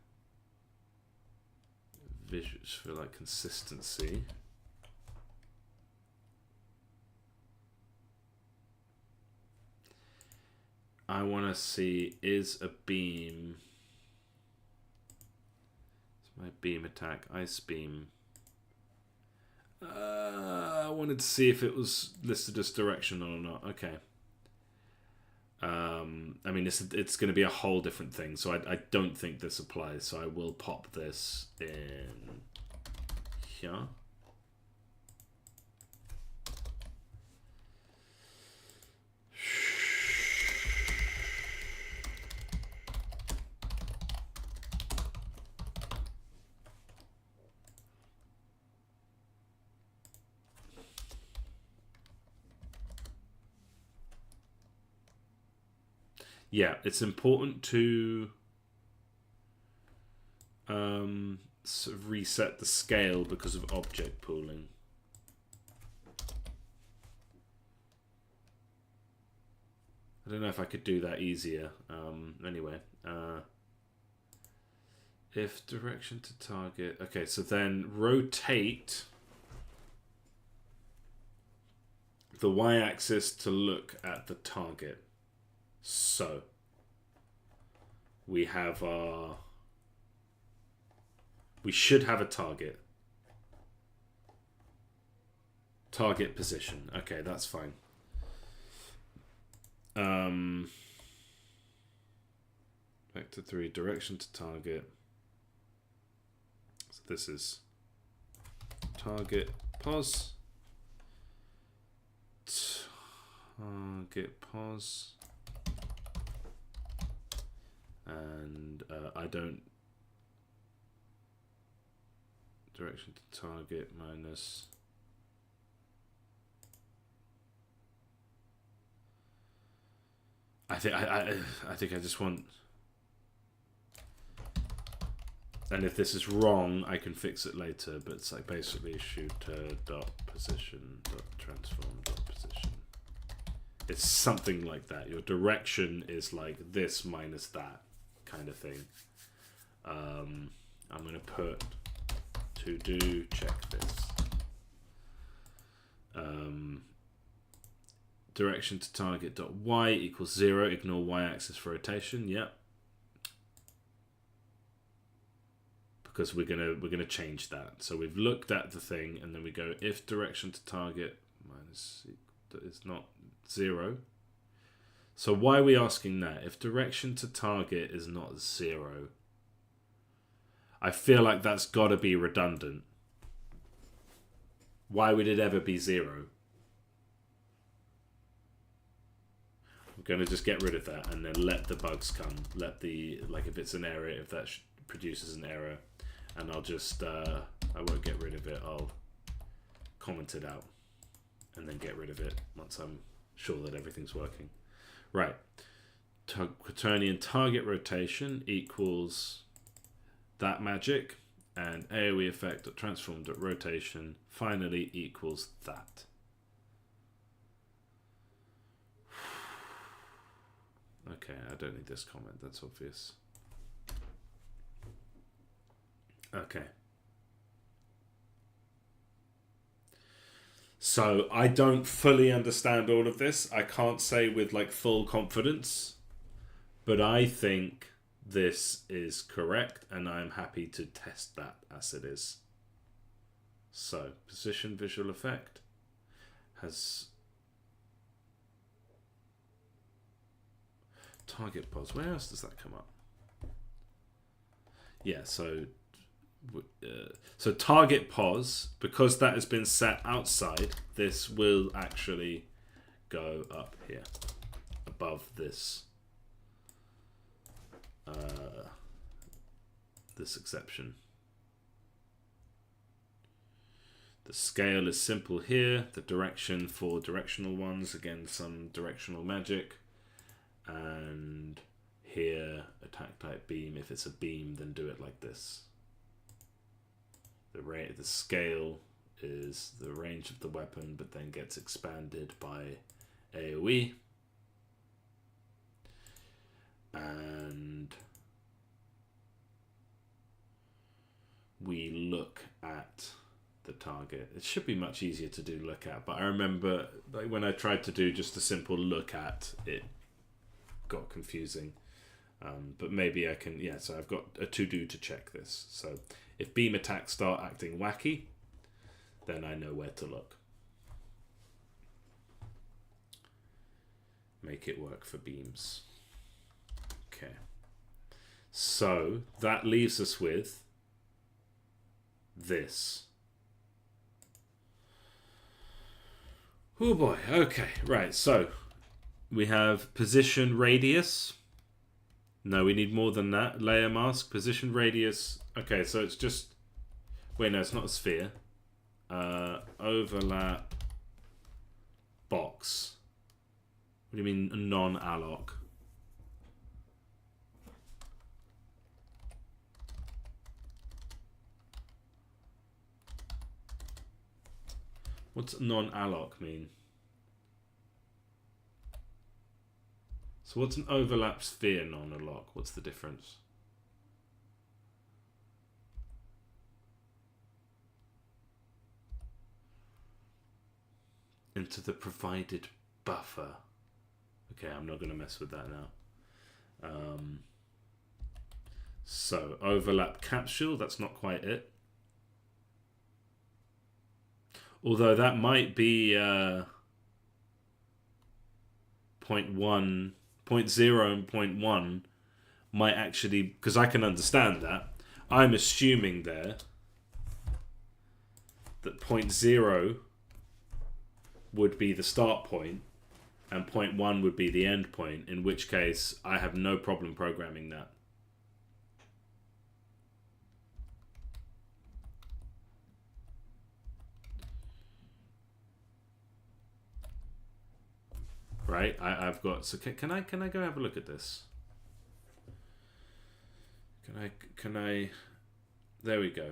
S1: visuals, for like consistency. I want to see, is a beam, it's my beam attack, ice beam. I wanted to see if it was listed as directional or not. Okay. I mean, it's going to be a whole different thing, so I don't think this applies. So I will pop this in here. Yeah, it's important to sort of reset the scale because of object pooling. I don't know if I could do that easier. Anyway, if direction to target. Okay, so then rotate the y-axis to look at the target. So we have our, we should have a target position. Okay, that's fine. Vector 3, direction to target. So this is target pos. Target pos. And I don't. Direction to target minus. I think I just want. And if this is wrong, I can fix it later. But it's like basically shooter dot position dot transform dot position. It's something like that. Your direction is like this minus that kind of thing. I'm gonna put to do check this. Direction to target dot y equals 0. Ignore y-axis rotation. Yep. Because we're gonna change that. So we've looked at the thing, and then we go if direction to target minus is not 0. So why are we asking that? If direction to target is not 0, I feel like that's got to be redundant. Why would it ever be 0? I'm going to just get rid of that and then let the bugs come. Let the, like if it's an error, if that produces an error, and I'll just, I won't get rid of it. I'll comment it out and then get rid of it once I'm sure that everything's working. Right. Quaternion target rotation equals that magic, and AoE effect transform rotation finally equals that. Okay, I don't need this comment, that's obvious. Okay. So I don't fully understand all of this. I can't say with like full confidence, but I think this is correct, and I'm happy to test that as it is. So position visual effect has target pos. Where else does that come up? Yeah, so target pos, because that has been set outside, this will actually go up here above this this exception. The scale is simple here. The direction for directional ones, again some directional magic. And here attack type beam. If it's a beam, then do it like this. The scale is the range of the weapon, but then gets expanded by AoE. And we look at the target. It should be much easier to do look at, but I remember like when I tried to do just a simple look at, it got confusing. But maybe I can, yeah, so I've got a to-do to check this. So if beam attacks start acting wacky, then I know where to look. Make it work for beams. Okay. So that leaves us with this. Oh boy, okay, right, so we have position radius. No, we need more than that. Layer mask, position radius. Okay, so it's just, wait, no, it's not a sphere. Overlap box. What do you mean non-alloc? What's non-alloc mean? So what's an overlap sphere non-alloc? What's the difference? Into the provided buffer. Okay, I'm not going to mess with that now. So overlap capsule, that's not quite it. Although that might be 0.1, 0.0 and 0.1 might actually, because I can understand that, I'm assuming there that point 0 would be the start point and point 1 would be the end point, in which case I have no problem programming that. Right, I've got, so can I go have a look at this? Can I, there we go.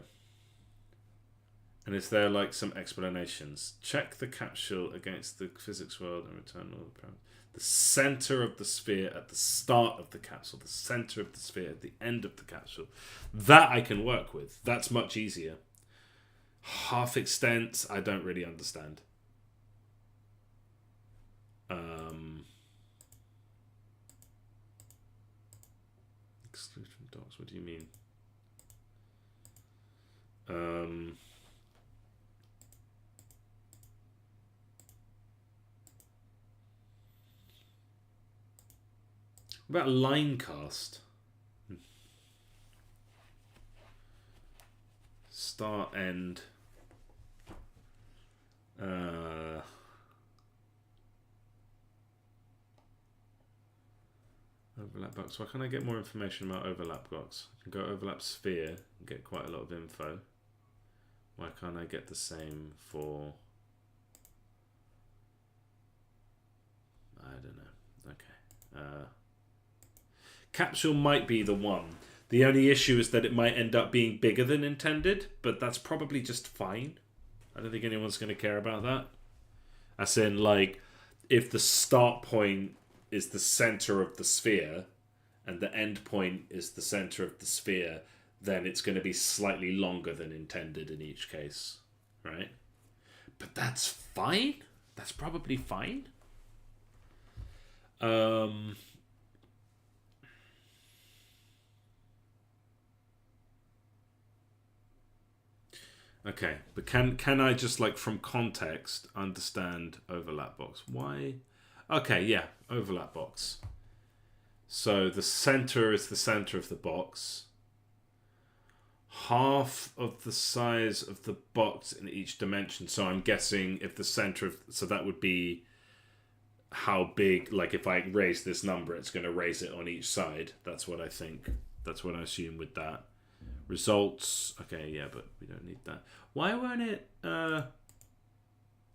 S1: And is there like some explanations? Check the capsule against the physics world and return all the parameters. The center of the sphere at the start of the capsule, the center of the sphere at the end of the capsule. That I can work with. That's much easier. Half extent, I don't really understand. Exclude from docs, what do you mean? What about line cast? Start, end. Overlap box. Why can't I get more information about overlap box? I can go overlap sphere and get quite a lot of info. Why can't I get the same for... I don't know. Okay. Capsule might be the one. The only issue is that it might end up being bigger than intended, but that's probably just fine. I don't think anyone's going to care about that. As in, like, if the start point is the center of the sphere and the end point is the center of the sphere, then it's going to be slightly longer than intended in each case, right? But that's fine. That's probably fine. Okay, but can I just, like, from context understand overlap box? Why? Okay, yeah, overlap box. So the center is the center of the box. Half of the size of the box in each dimension. So I'm guessing if the center of... So that would be how big... Like, if I raise this number, it's going to raise it on each side. That's what I think. That's what I assume with that. Results. Okay, yeah, but we don't need that. Why won't it...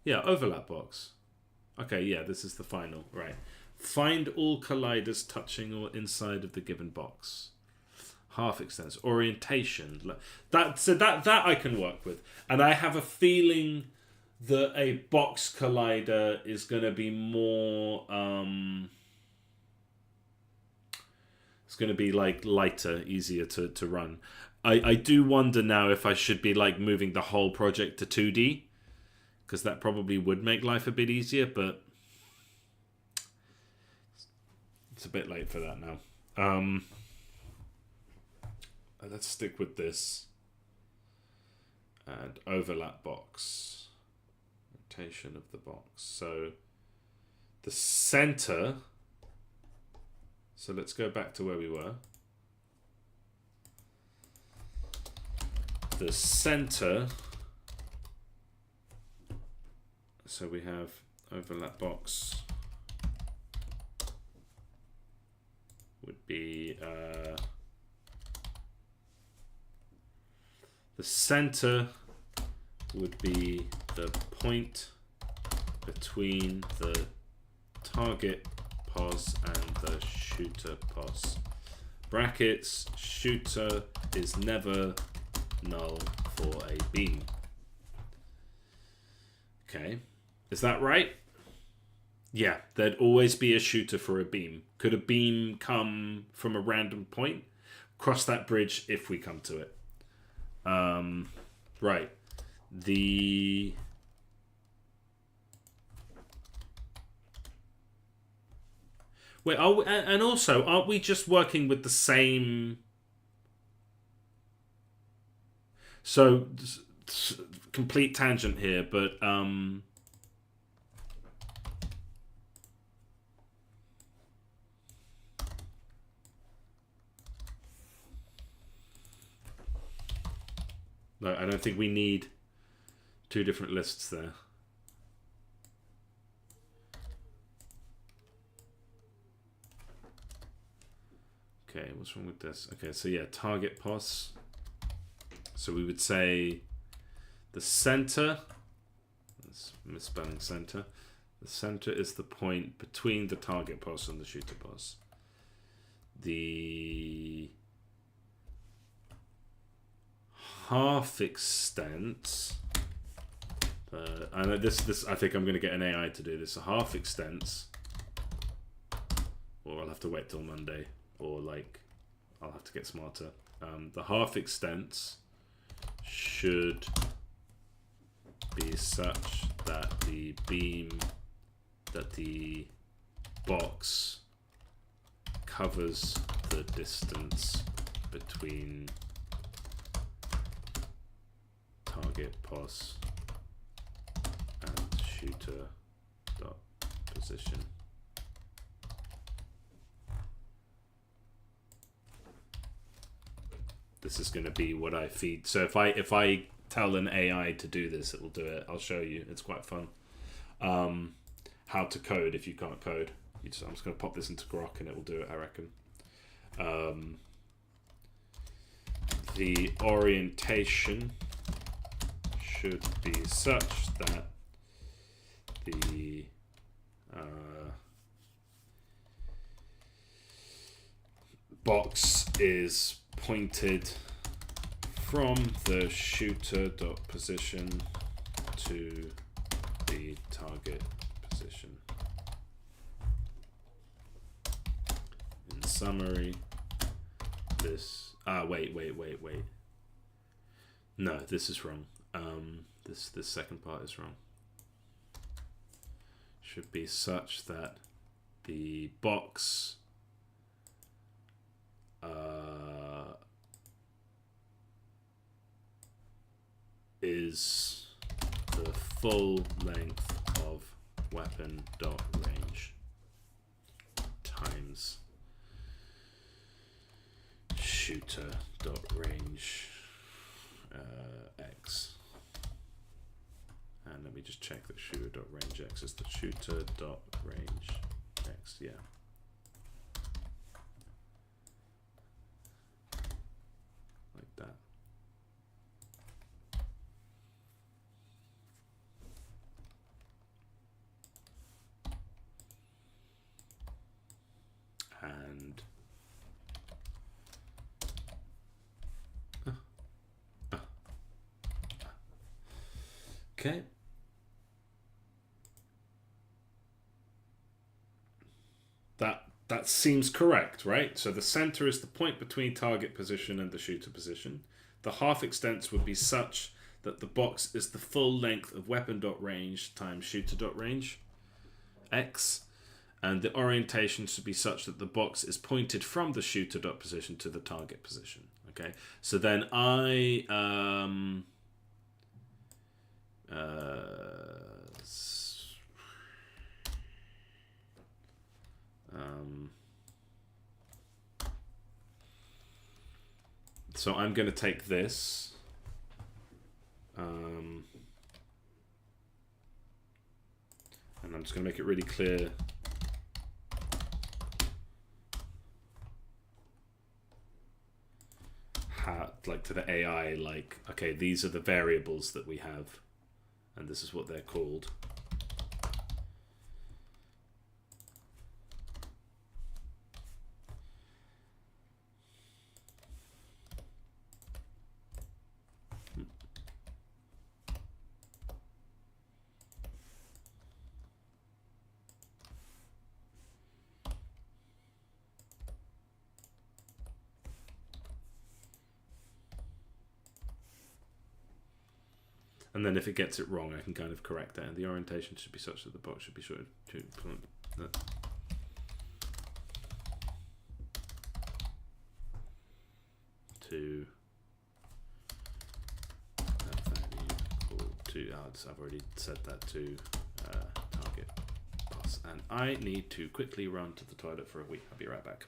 S1: Yeah, overlap box. Okay, yeah, this is the final. Right. Find all colliders touching or inside of the given box. Half extents. Orientation. That I can work with. And I have a feeling that a box collider is going to be more... it's going to be, like, lighter, easier to run. I do wonder now if I should be, like, moving the whole project to 2D, because that probably would make life a bit easier, but it's a bit late for that now. Let's stick with this. And overlap box. Rotation of the box. So the center... So let's go back to where we were. The center. So we have overlap box would be the center would be the point between the target pos and the shooter pos. Brackets, shooter is never null for a beam. Okay, is that right? Yeah, there'd always be a shooter for a beam. Could a beam come from a random point? Cross that bridge if we come to it. Right. The... Wait, and also, aren't we just working with the same... So, complete tangent here, but... No, I don't think we need two different lists there. Okay, what's wrong with this? Okay, so yeah, target pos. So we would say the center, that's misspelling center. The center is the point between the target pos and the shooter pos. The half extent, I know this I think I'm going to get an AI to do this. A half extents, or I'll have to wait till Monday, or like I'll have to get smarter. The half extents should be such that the beam, that the box covers the distance between target pos and shooter dot position. This is going to be what I feed. So if I tell an AI to do this, it will do it. I'll show you. It's quite fun. How to code if you can't code. I'm just going to pop this into Grok and it will do it, I reckon. The orientation should be such that the box is pointed from the shooter dot position to the target position. In summary, this wait. No, this is wrong. This second part is wrong. Should be such that the box is the full length of weapon dot range times shooter dot range x. And let me just check that shooter dot range x is the shooter dot range x. Yeah. Like that. And okay. That seems correct, right? So the center is the point between target position and the shooter position. The half extents would be such that the box is the full length of weapon dot range times shooter dot range x, and the orientation should be such that the box is pointed from the shooter dot position to the target position. Okay, so then so I'm going to take this, and I'm just going to make it really clear how, like to the AI, like, okay, these are the variables that we have, and this is what they're called. And then if it gets it wrong, I can kind of correct that. And the orientation should be such that the box should be sure to that value equal to, I've already said that to target pass. And I need to quickly run to the toilet for a wee. I'll be right back.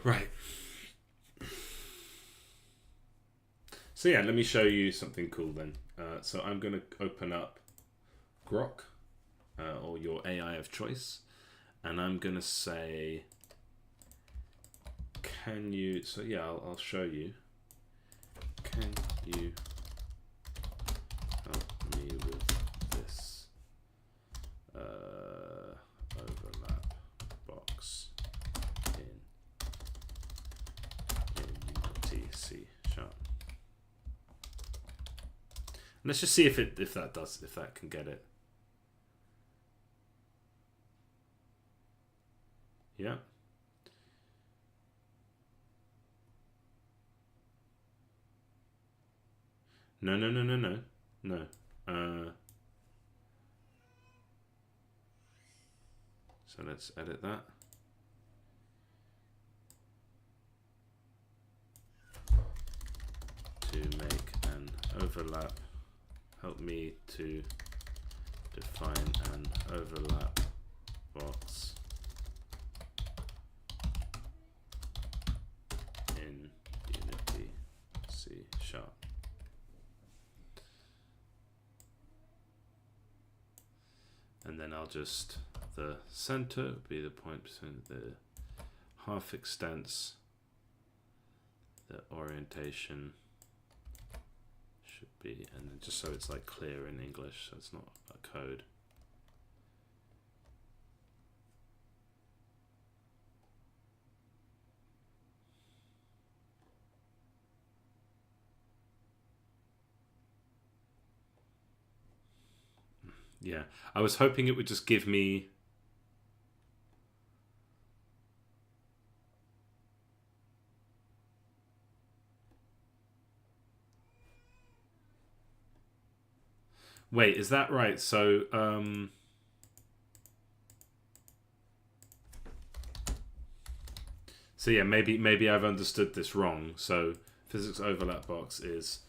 S1: Right. So yeah, let me show you something cool then. So I'm going to open up Grok, or your AI of choice, and I'm going to say, can you, so yeah, I'll show you. Can you help me with this overlap box in Unity C#? Let's just see if that can get it. Yeah. No. So let's edit that. To make an overlap, help me to define an overlap box in Unity C#. And then I'll just, the center would be the point between the half extents, the orientation should be, and then just so it's like clear in English, so it's not a code. Yeah, I was hoping it would just give me wait, is that right? So so yeah, maybe I've understood this wrong. So physics overlap box is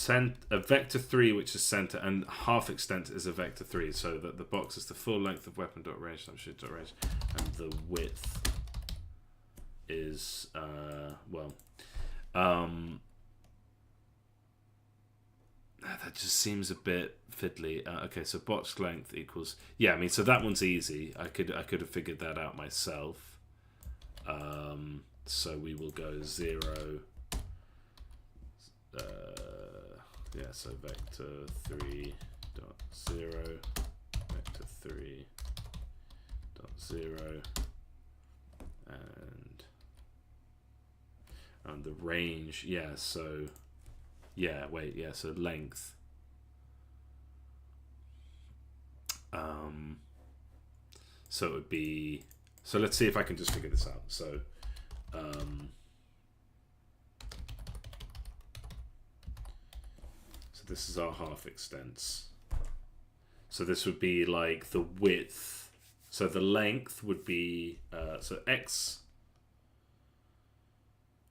S1: a vector 3, which is center, and half extent is a vector 3, so that the box is the full length of weapon.range times shoot.range, and the width is that just seems a bit fiddly. Okay, so box length equals, yeah, I mean, so that one's easy. I could have figured that out myself. So we will go 0. Yeah, so vector 3 dot 0, vector 3 dot 0, and the range, yeah, so yeah, wait, yeah, so length, so it would be, so let's see if I can just figure this out. So this is our half extents. So this would be like the width. So the length would be, so x,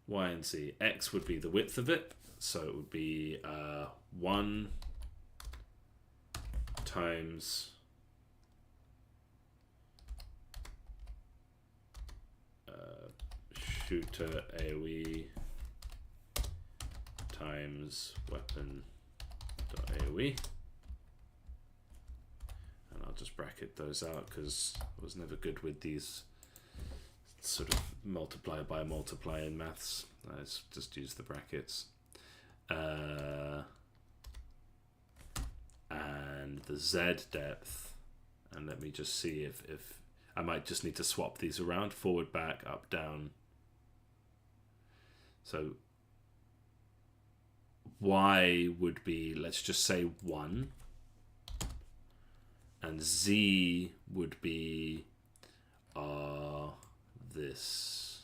S1: y, and z. X would be the width of it. So it would be 1 times shooter AoE times weapon.aoe, and I'll just bracket those out because I was never good with these sort of multiply by multiply in maths. I just use the brackets, and the Z depth, and let me just see if I might just need to swap these around, forward, back, up, down. So Y would be, let's just say 1, and Z would be this.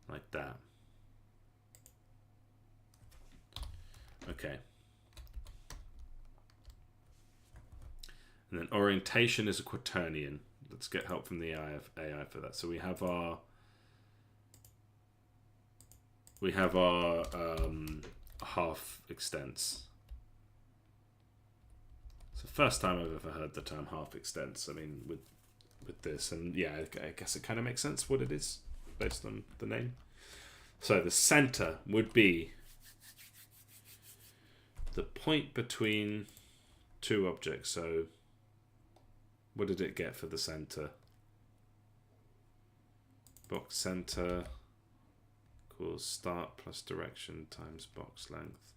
S1: Like that. Okay. And then orientation is a quaternion. Let's get help from the AI for that. So we have our half extents. It's the first time I've ever heard the term half extents. I mean, with this, and yeah, I guess it kind of makes sense what it is based on the name. So the center would be the point between two objects. So what did it get for the center? Box center equals start plus direction times box length.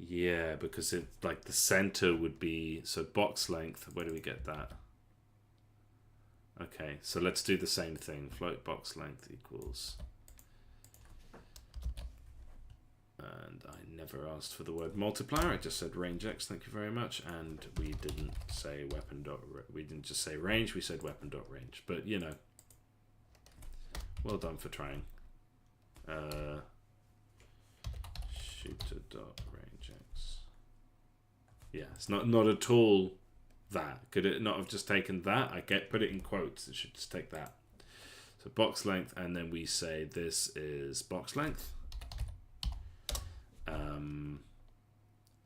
S1: Yeah, because it like the center would be, so box length, where do we get that? Okay, so let's do the same thing. Float box length equals, and I never asked for the word multiplier, I just said range x, thank you very much, and we didn't say weapon dot, we didn't just say range, we said weapon dot range, but you know, well done for trying. Shooter dot range x. Yeah, it's not at all that. Could it not have just taken that? Put it in quotes, it should just take that. So box length, and then we say this is box length.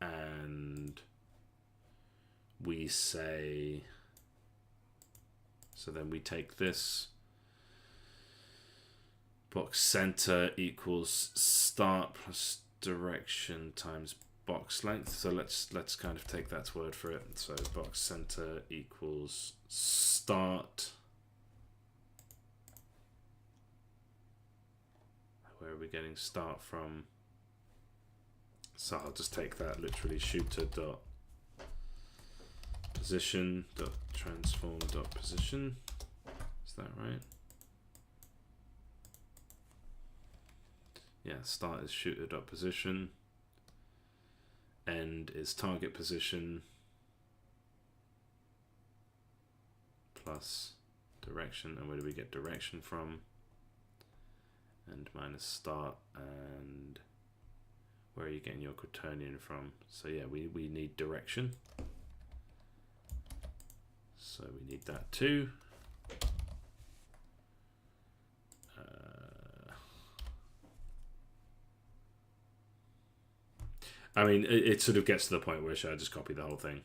S1: And we say, so then we take this box center equals start plus direction times box length. So let's kind of take that word for it. So box center equals start. Where are we getting start from? So I'll just take that literally, shooter dot position dot transform dot position. Is that right? Yeah, start is shooter dot position. End is target position plus direction. And where do we get direction from? And minus start, and where are you getting your quaternion from? So yeah, we need direction. So we need that too. I mean, it sort of gets to the point where should I just copy the whole thing?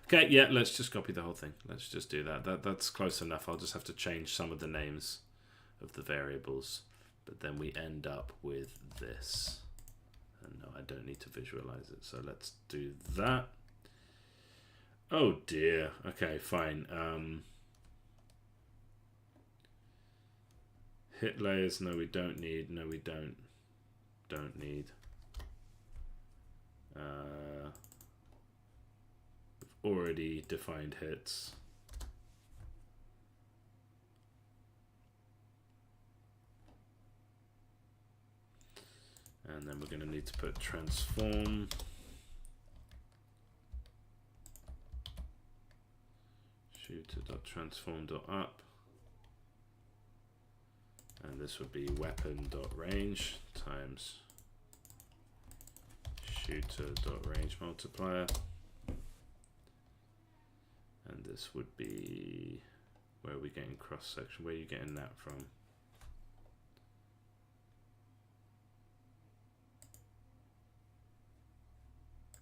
S1: Okay, yeah, let's just copy the whole thing. Let's just do that. That's close enough. I'll just have to change some of the names of the variables, but then we end up with this. And no, I don't need to visualize it, so let's do that. Oh dear. Okay, fine. Hit layers, no we don't need. No we don't need. We've already defined hits. And then we're going to need to put transform. Shooter.transform.up. And this would be weapon.range times shooter.range multiplier. And this would be, where are we getting cross section? Where are you getting that from?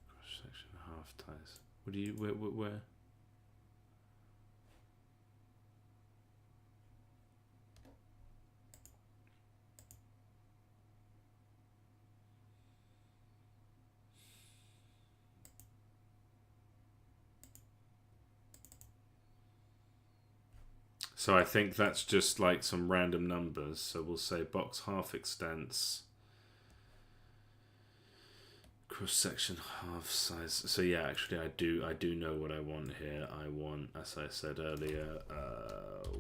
S1: Cross section half ties. What do you, where? So I think that's just like some random numbers. So we'll say box half extents, cross section half size. So yeah, actually I do know what I want here. I want, as I said earlier,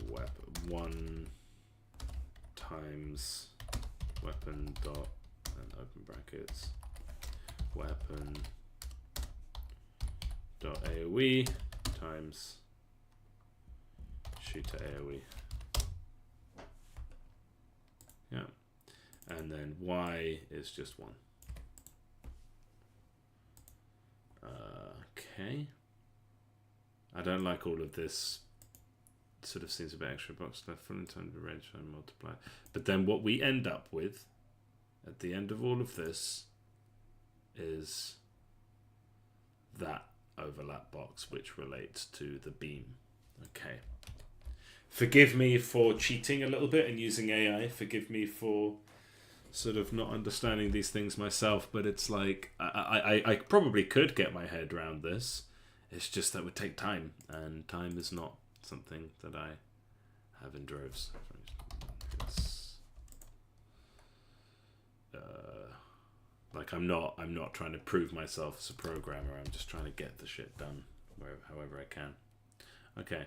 S1: weapon 1 times weapon dot and open brackets weapon dot AOE times shooter AOE. Yeah, and then Y is just 1. Okay. I don't like all of this. Sort of seems a bit extra box left full in time to range and multiply. But then what we end up with at the end of all of this is that overlap box which relates to the beam. Okay. Forgive me for cheating a little bit and using AI. Forgive me for sort of not understanding these things myself, but it's like I probably could get my head around this. It's just that it would take time, and time is not something that I have in droves. Like I'm not trying to prove myself as a programmer. I'm just trying to get the shit done however I can. Okay.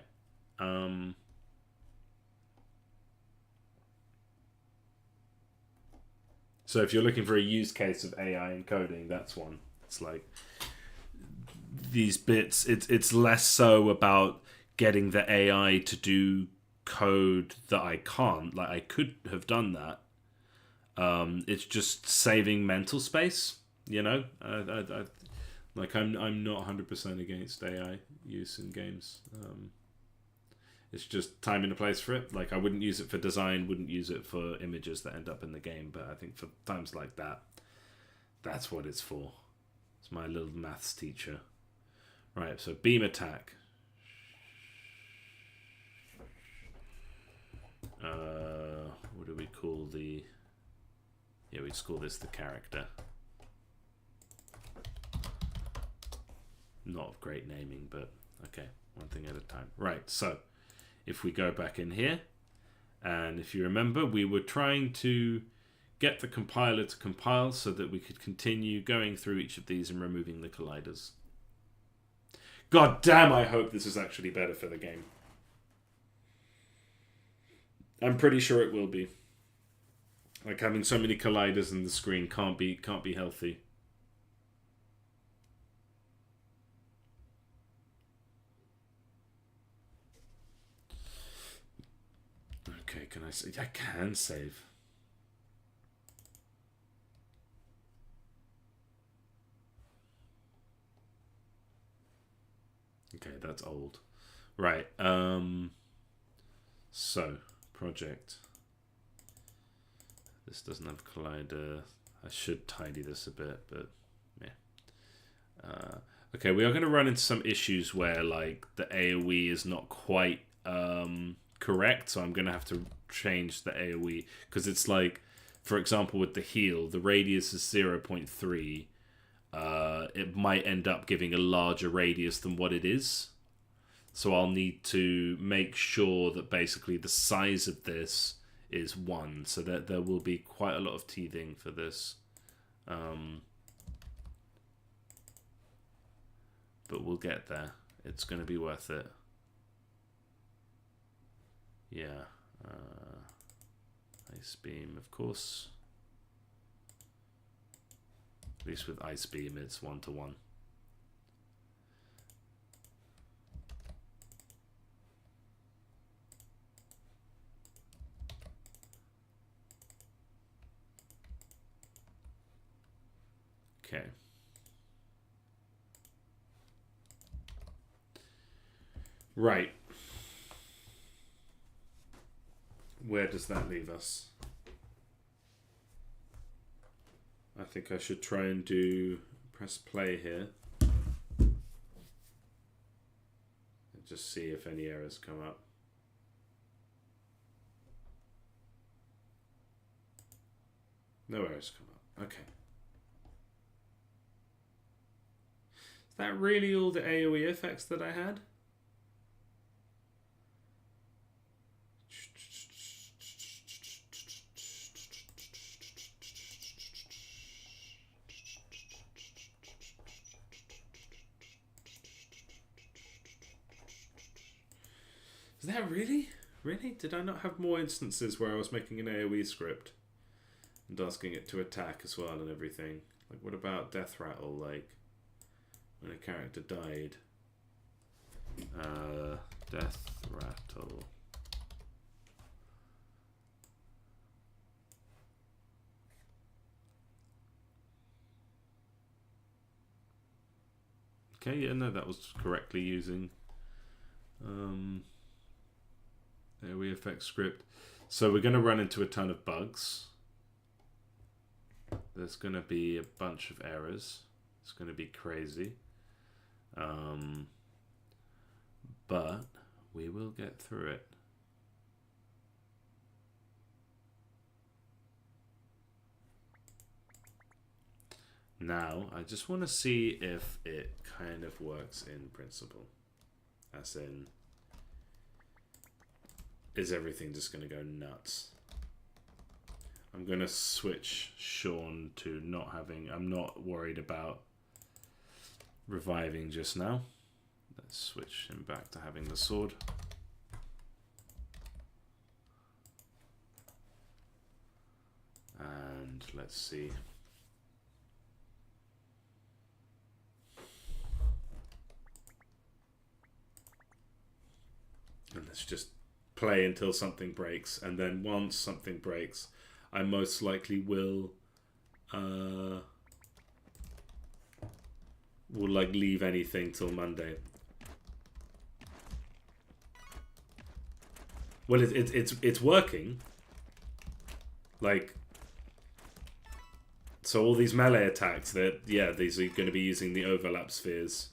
S1: So if you're looking for a use case of AI encoding, that's one. It's like these bits. It's less so about getting the AI to do code that I can't. Like I could have done that. It's just saving mental space. You know, like I'm not 100% against AI use in games. It's just time and a place for it. Like I wouldn't use it for design, wouldn't use it for images that end up in the game. But I think for times like that, that's what it's for. It's my little maths teacher. Right, so beam attack. What do we call the... Yeah, we just call this the character. Not of great naming, but okay, one thing at a time. Right, so if we go back in here, and if you remember, we were trying to get the compiler to compile so that we could continue going through each of these and removing the colliders. God damn, I hope this is actually better for the game. I'm pretty sure it will be. Like having so many colliders in the screen can't be healthy. Okay, can I save? I can save. Okay, that's old. Right. So project. This doesn't have collider. I should tidy this a bit, but yeah. Okay, we are going to run into some issues where like the AoE is not quite correct, so I'm going to have to change the AoE because it's like, for example, with the heal, the radius is 0.3. It might end up giving a larger radius than what it is. So I'll need to make sure that basically the size of this is 1, so that there will be quite a lot of teething for this. But we'll get there. It's going to be worth it. Yeah. Ice beam, of course. At least with ice beam, it's 1-to-1. Okay. Right. Where does that leave us? I think I should try and press play here. And just see if any errors come up. No errors come up. Okay. Is that really all the AoE effects that I had? Is that really? Really? Did I not have more instances where I was making an AoE script and asking it to attack as well and everything? Like, what about Death Rattle? Like, when a character died. Death Rattle. Okay, yeah, no, that was correctly using AoE effect script. So we're going to run into a ton of bugs. There's going to be a bunch of errors. It's going to be crazy. But we will get through it. Now, I just want to see if it kind of works in principle. As in, is everything just going to go nuts? I'm going to switch Sean to not having... I'm not worried about reviving just now. Let's switch him back to having the sword. And let's see. And let's just play until something breaks, and then once something breaks, I most likely will like leave anything till Monday. Well, it's working. Like, so all these melee attacks, that yeah, these are going to be using the overlap spheres.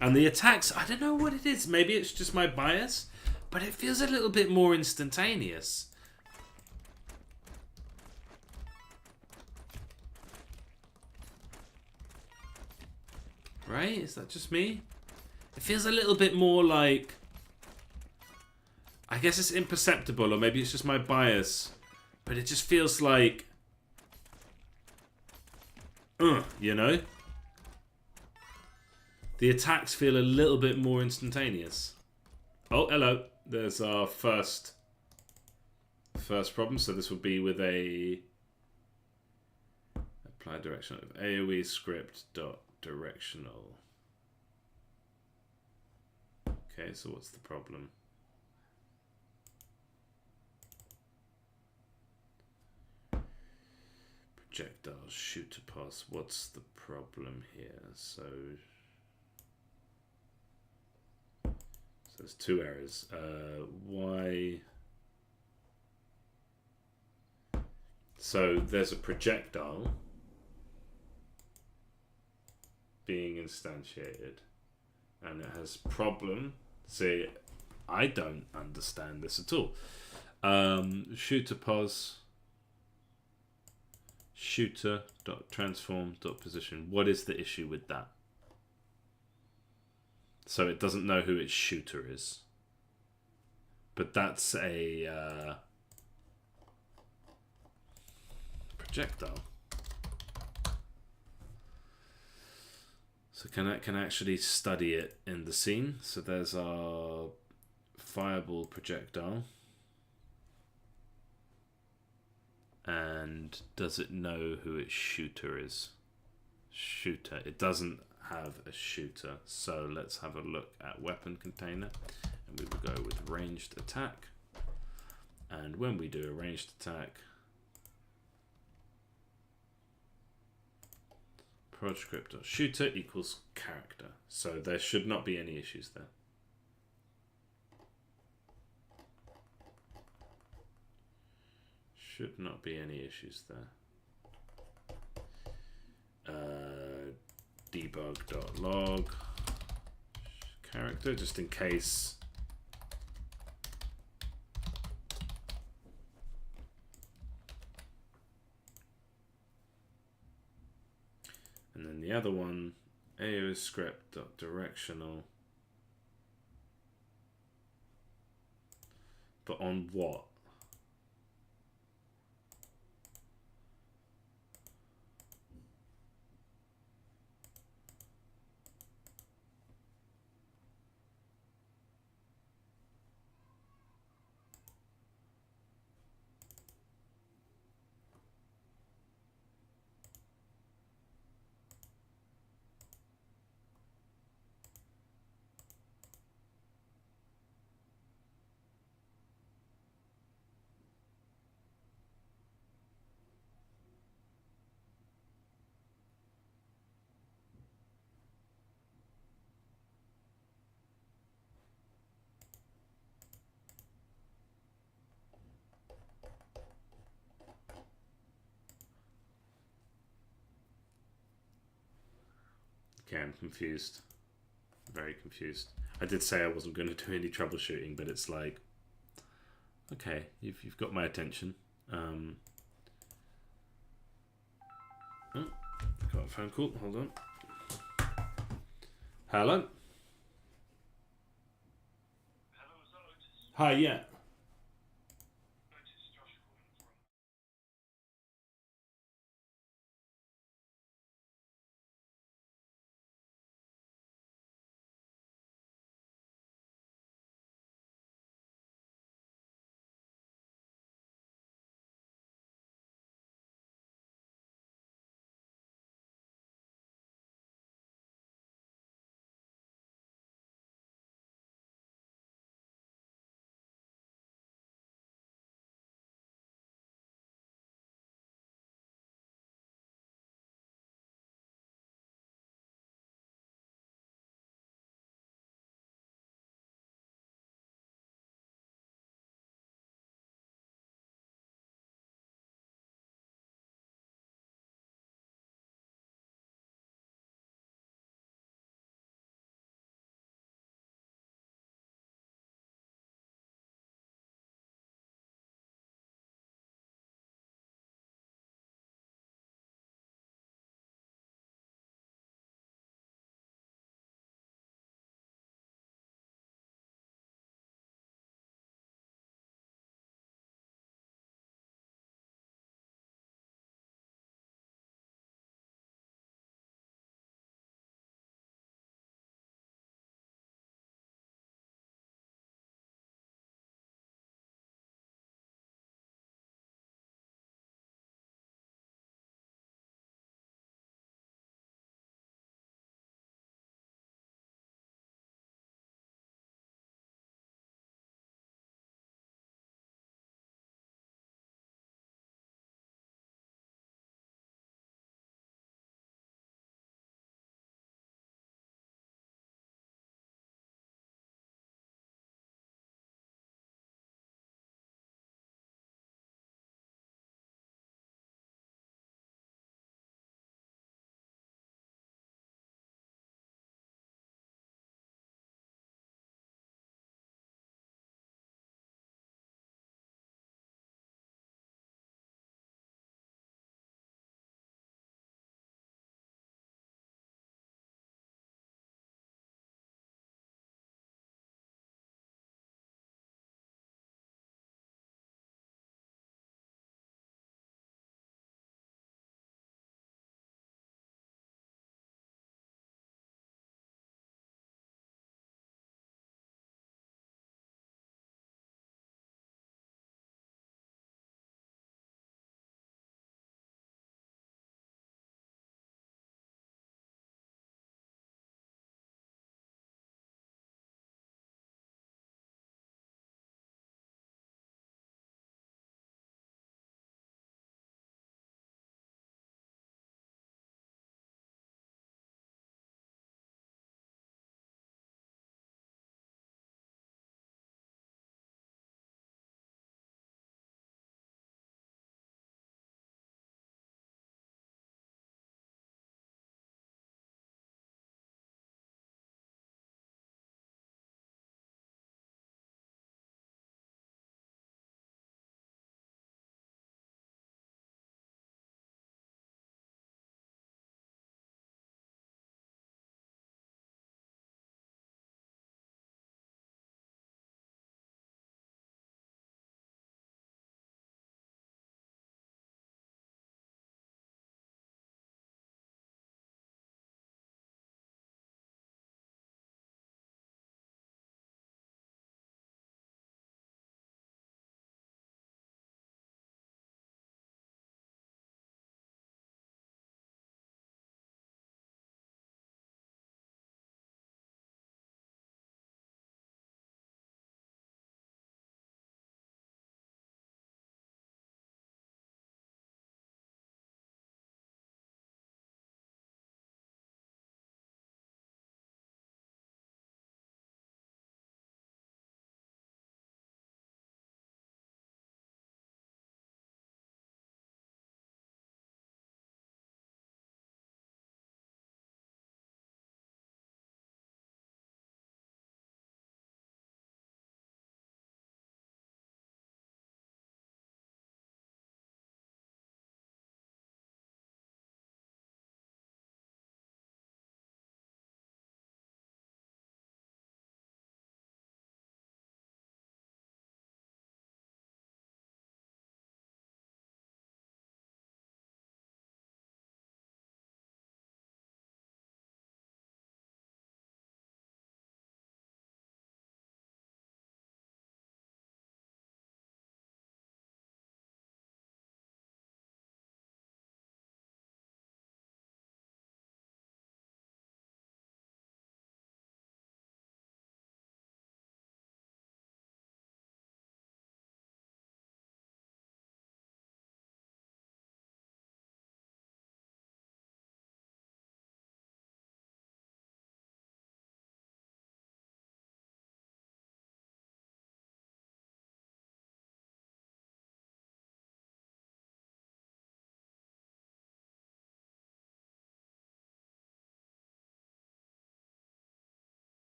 S1: And the attacks, I don't know what it is. Maybe it's just my bias, but it feels a little bit more instantaneous. Right? Is that just me? It feels a little bit more like... I guess it's imperceptible, or maybe it's just my bias. But it just feels like... you know? The attacks feel a little bit more instantaneous. Oh, hello. There's our first problem. So this would be with a apply directional of AoE script dot directional. Okay, so what's the problem? Projectiles, shoot to pass. What's the problem here? So there's two errors. Why? So there's a projectile being instantiated, and it has problem. See, I don't understand this at all. Shooter pos. Shooter dot transform dot position. What is the issue with that? So it doesn't know who its shooter is. But that's a projectile. So can I actually study it in the scene? So there's our fireball projectile. And does it know who its shooter is? Shooter. It doesn't have a shooter. So let's have a look at weapon container. And we will go with ranged attack. And when we do a ranged attack, projscript.shooter equals character. So there should not be any issues there. Should not be any issues there. Debug.log character, just in case. And then the other one, AOScript.directional. But on what? Okay, I'm confused. Very confused. I did say I wasn't going to do any troubleshooting, but it's like, okay, you've got my attention. Oh, I got a phone call. Hold on. Hello. Hi. Yeah.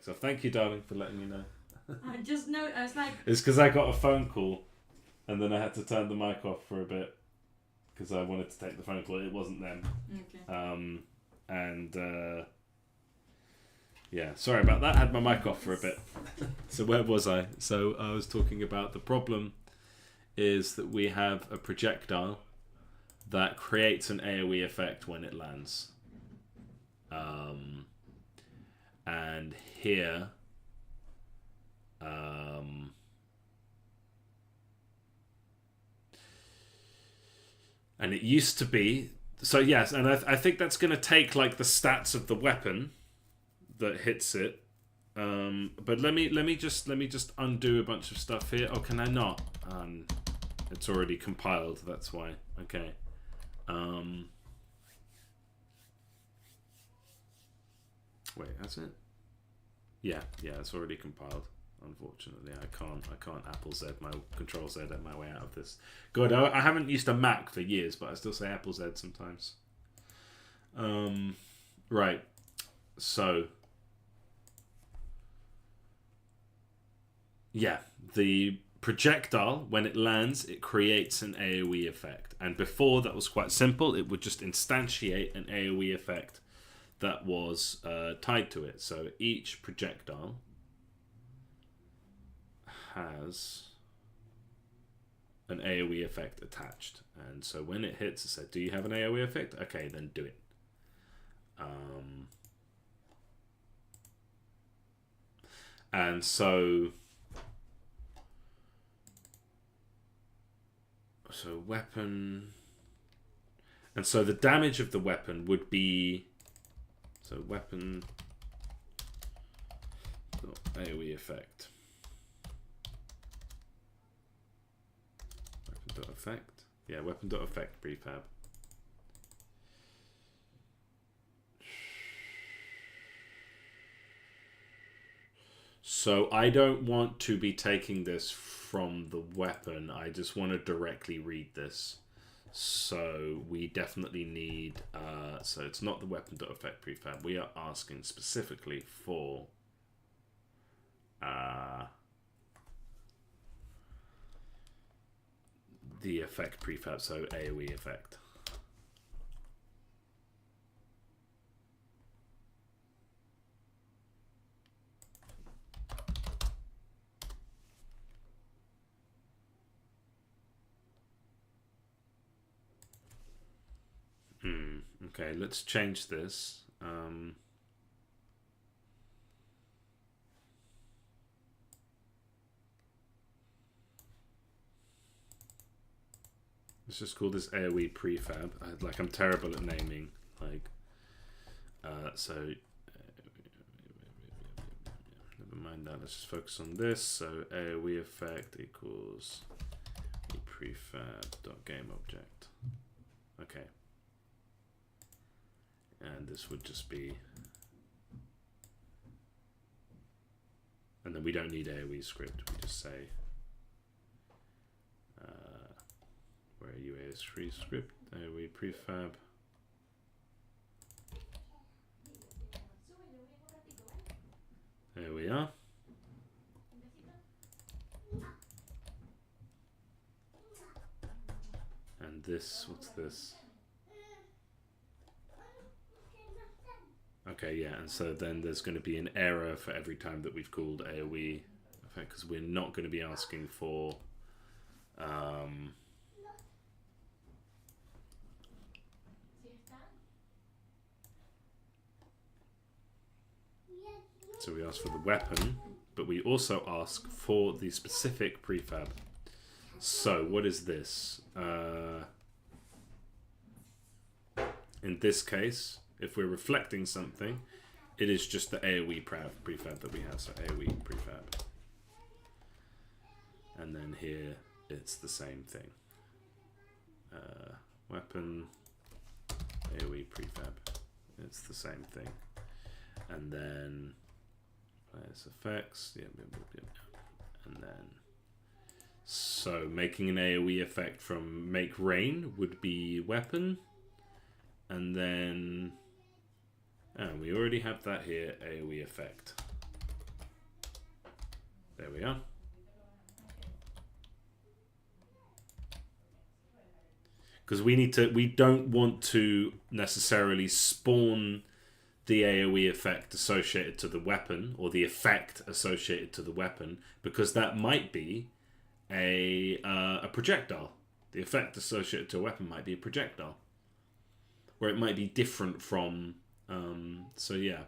S1: perfect. So thank you, darling, for letting me know.
S2: I just know. I was like.
S1: It's because I got a phone call, and then I had to turn the mic off for a bit because I wanted to take the phone call. It wasn't them.
S2: Okay.
S1: Yeah, sorry about that. I had my mic off for a bit. So where was I? So I was talking about the problem is that we have a projectile that creates an AoE effect when it lands. And here, and it used to be, so yes, and I think that's going to take like the stats of the weapon that hits it. But let me just undo a bunch of stuff here. Oh, can I not? It's already compiled. That's why. Okay. Wait, has it? Yeah, it's already compiled. Unfortunately, I can't Apple Z my Control Z my way out of this. God, I haven't used a Mac for years, but I still say Apple Z sometimes. Right. So. Yeah, the projectile, when it lands, it creates an AoE effect. And before, that was quite simple. It would just instantiate an AoE effect that was tied to it. So each projectile has an AoE effect attached. And so when it hits, it said, do you have an AoE effect? Okay, then do it. And so weapon, and so the damage of the weapon would be, so weapon AoE effect, weapon.effect, yeah, weapon.effect prefab. So I don't want to be taking this from the weapon. I just want to directly read this. So we definitely need... so it's not the weapon.effect prefab. We are asking specifically for... the effect prefab, so AoE effect. Okay, let's change this. Let's just call this AoE prefab. I'm terrible at naming. So never mind that. Let's just focus on this. So AoE effect equals prefab.gameObject. Okay. And this would just be, and then we don't need AoE script. We just say, where are you, AoE script, AoE prefab. There we are. And this, what's this? Okay, yeah, and so then there's going to be an error for every time that we've called AoE effect, because we're not going to be asking for so we ask for the weapon, but we also ask for the specific prefab. So what is this? In this case, if we're reflecting something, it is just the AoE prefab that we have, so AoE prefab. And then here, it's the same thing. Weapon, AoE prefab, it's the same thing. And then, players effects, yeah. And then, so making an AoE effect from make rain would be weapon. And then, we already have that here, AoE effect. There we are. Because we don't want to necessarily spawn the AoE effect associated to the weapon, or the effect associated to the weapon, because that might be a projectile. The effect associated to a weapon might be a projectile, where it might be different from. So yeah.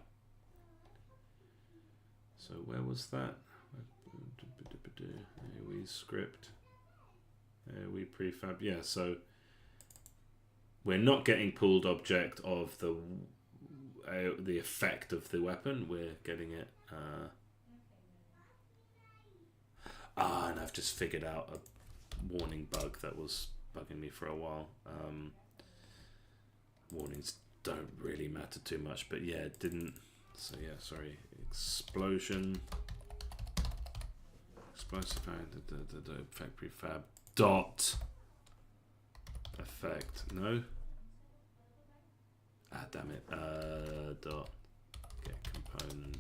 S1: So where was that? AoE script, AoE prefab. Yeah. So we're not getting pooled object of the effect of the weapon. We're getting it. And I've just figured out a warning bug that was bugging me for a while. Warnings don't really matter too much, but yeah, it didn't. So yeah, sorry. Explosion. Explosive effect prefab dot effect. No. Damn it. Dot get component.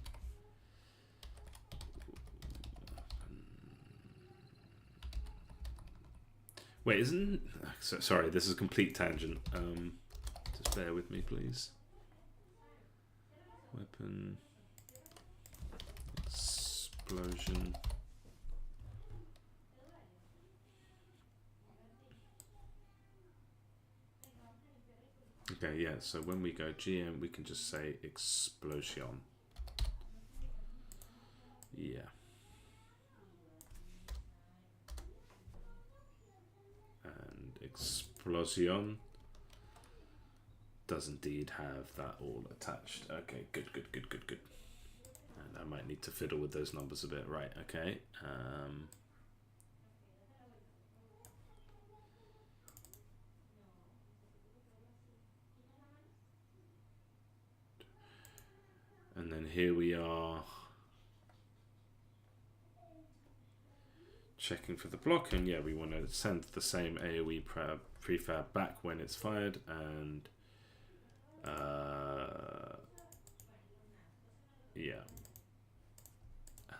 S1: Wait, isn't... Sorry, this is a complete tangent. Just bear with me, please. Weapon. Explosion. Okay, yeah, so when we go GM, we can just say explosion. Yeah. And explosion does indeed have that all attached. Okay, good. And I might need to fiddle with those numbers a bit. Right, okay. And then here we are checking for the block, and yeah, we want to send the same AoE prefab back when it's fired, and yeah.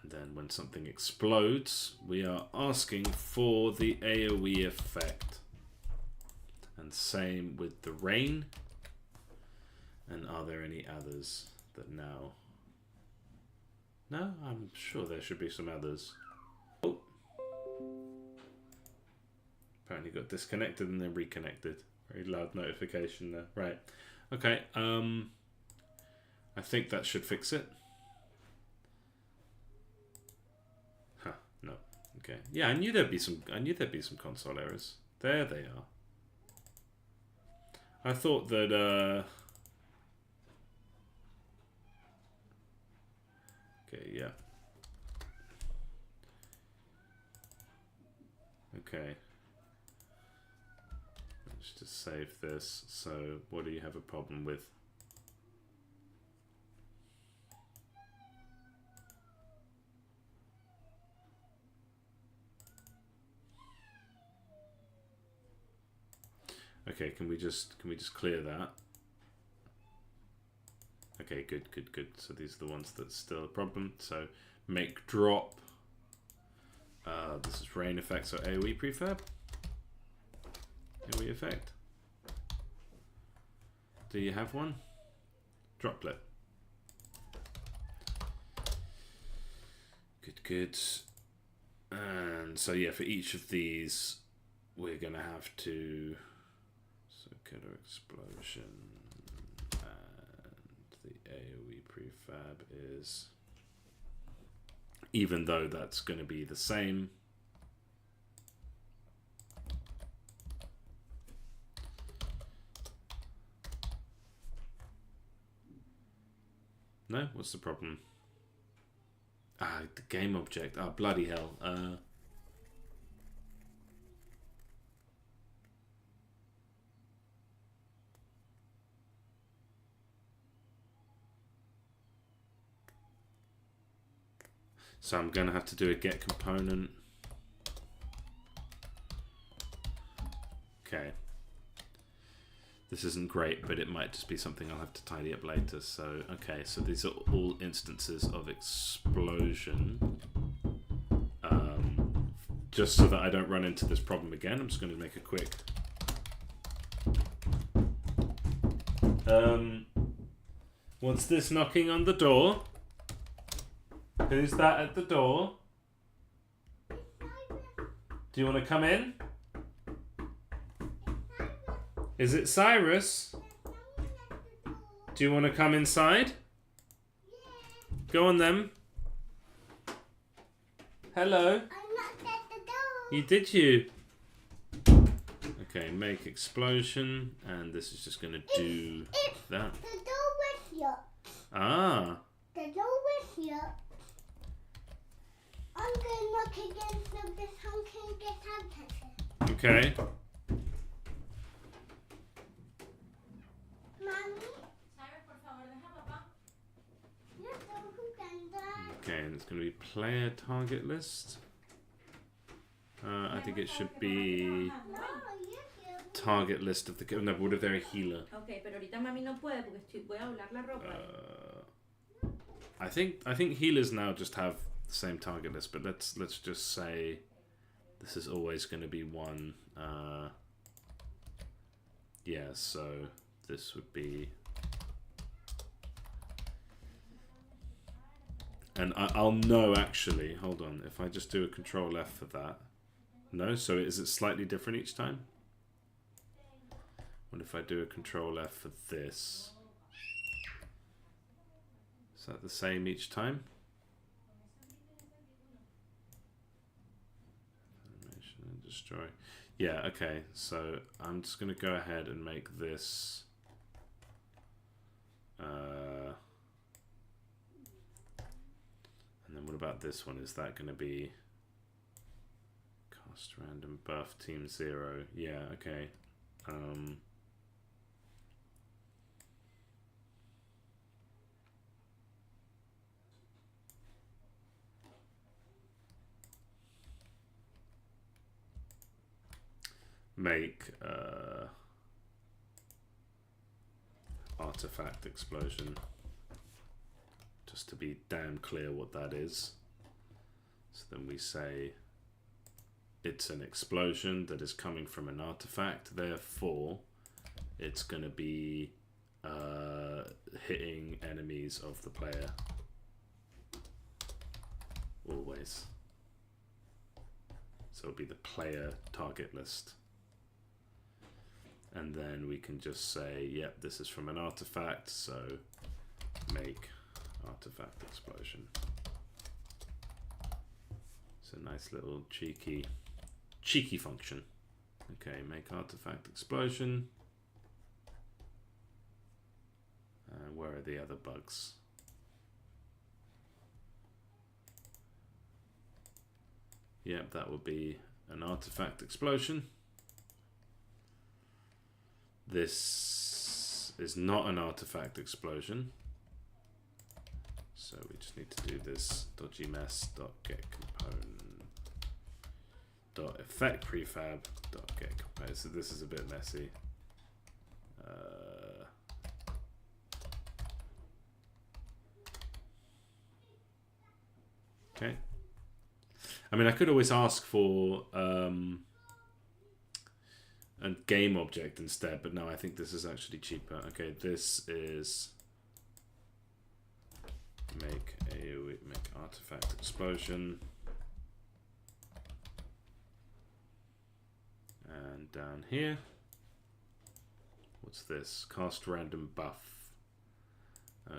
S1: And then when something explodes, we are asking for the AoE effect. And same with the rain. And are there any others that now? No, I'm sure there should be some others. Oh. Apparently got disconnected and then reconnected. Very loud notification there. Right. Okay. I think that should fix it. Huh. No. Okay. Yeah, I knew there'd be some console errors. There they are. I thought that okay, yeah. Okay. Let's just save this. So, what do you have a problem with? Okay, can we just clear that? Okay, good. So these are the ones that's still a problem. So make drop. This is rain effect, so AoE prefab. AoE effect. Do you have one? Droplet. Good. And so yeah, for each of these, we're gonna have to. So killer explosion. The AoE prefab is, even though that's going to be the same, no? What's the problem? The game object. Bloody hell. So I'm going to have to do a get component. Okay. This isn't great, but it might just be something I'll have to tidy up later. So, okay, so these are all instances of explosion. just so that I don't run into this problem again, I'm just going to make a quick. What's this knocking on the door? Who's that at the door? Do you want to come in? Is it Cyrus? Do you want to come inside? Go on then. Hello. Did you? Okay, make explosion, and this is just going to do that.
S3: The door was locked.
S1: Ah.
S3: The door was locked. I'm going to knock again so the sun can get out of it.
S1: Okay.
S3: Mommy? Yo estoy jugando.
S1: Okay, and it's going to be player target list. I think it should be
S3: No, you do.
S1: target list of the. No, what if they're a healer?
S2: Ok, pero ahorita mami no puede porque voy a doblar la ropa.
S1: I think healers now just have the same target list, but let's just say this is always going to be one. Yeah, so this would be, and I'll know actually. Hold on, if I just do a Control F for that. No, so is it slightly different each time? What if I do a Control F for this? Is that the same each time? Animation and destroy. Yeah, okay, so I'm just going to go ahead and make this and then what about this one? Is that going to be cast random buff team 0? Yeah, okay. Make artifact explosion, just to be damn clear what that is. So then we say it's an explosion that is coming from an artifact, therefore it's going to be hitting enemies of the player always. So it'll be the player target list. And then we can just say, yep, this is from an artifact, so make artifact explosion. It's a nice little cheeky function. Okay, make artifact explosion. And where are the other bugs? Yep, that would be an artifact explosion. This is not an artifact explosion. So we just need to do this dodgy mess dot get component dot effect prefab dot get component. So this is a bit messy. Okay. I mean, I could always ask for a game object instead, but no, I think this is actually cheaper. Okay, this is make artifact explosion, and down here, what's this? Cast random buff.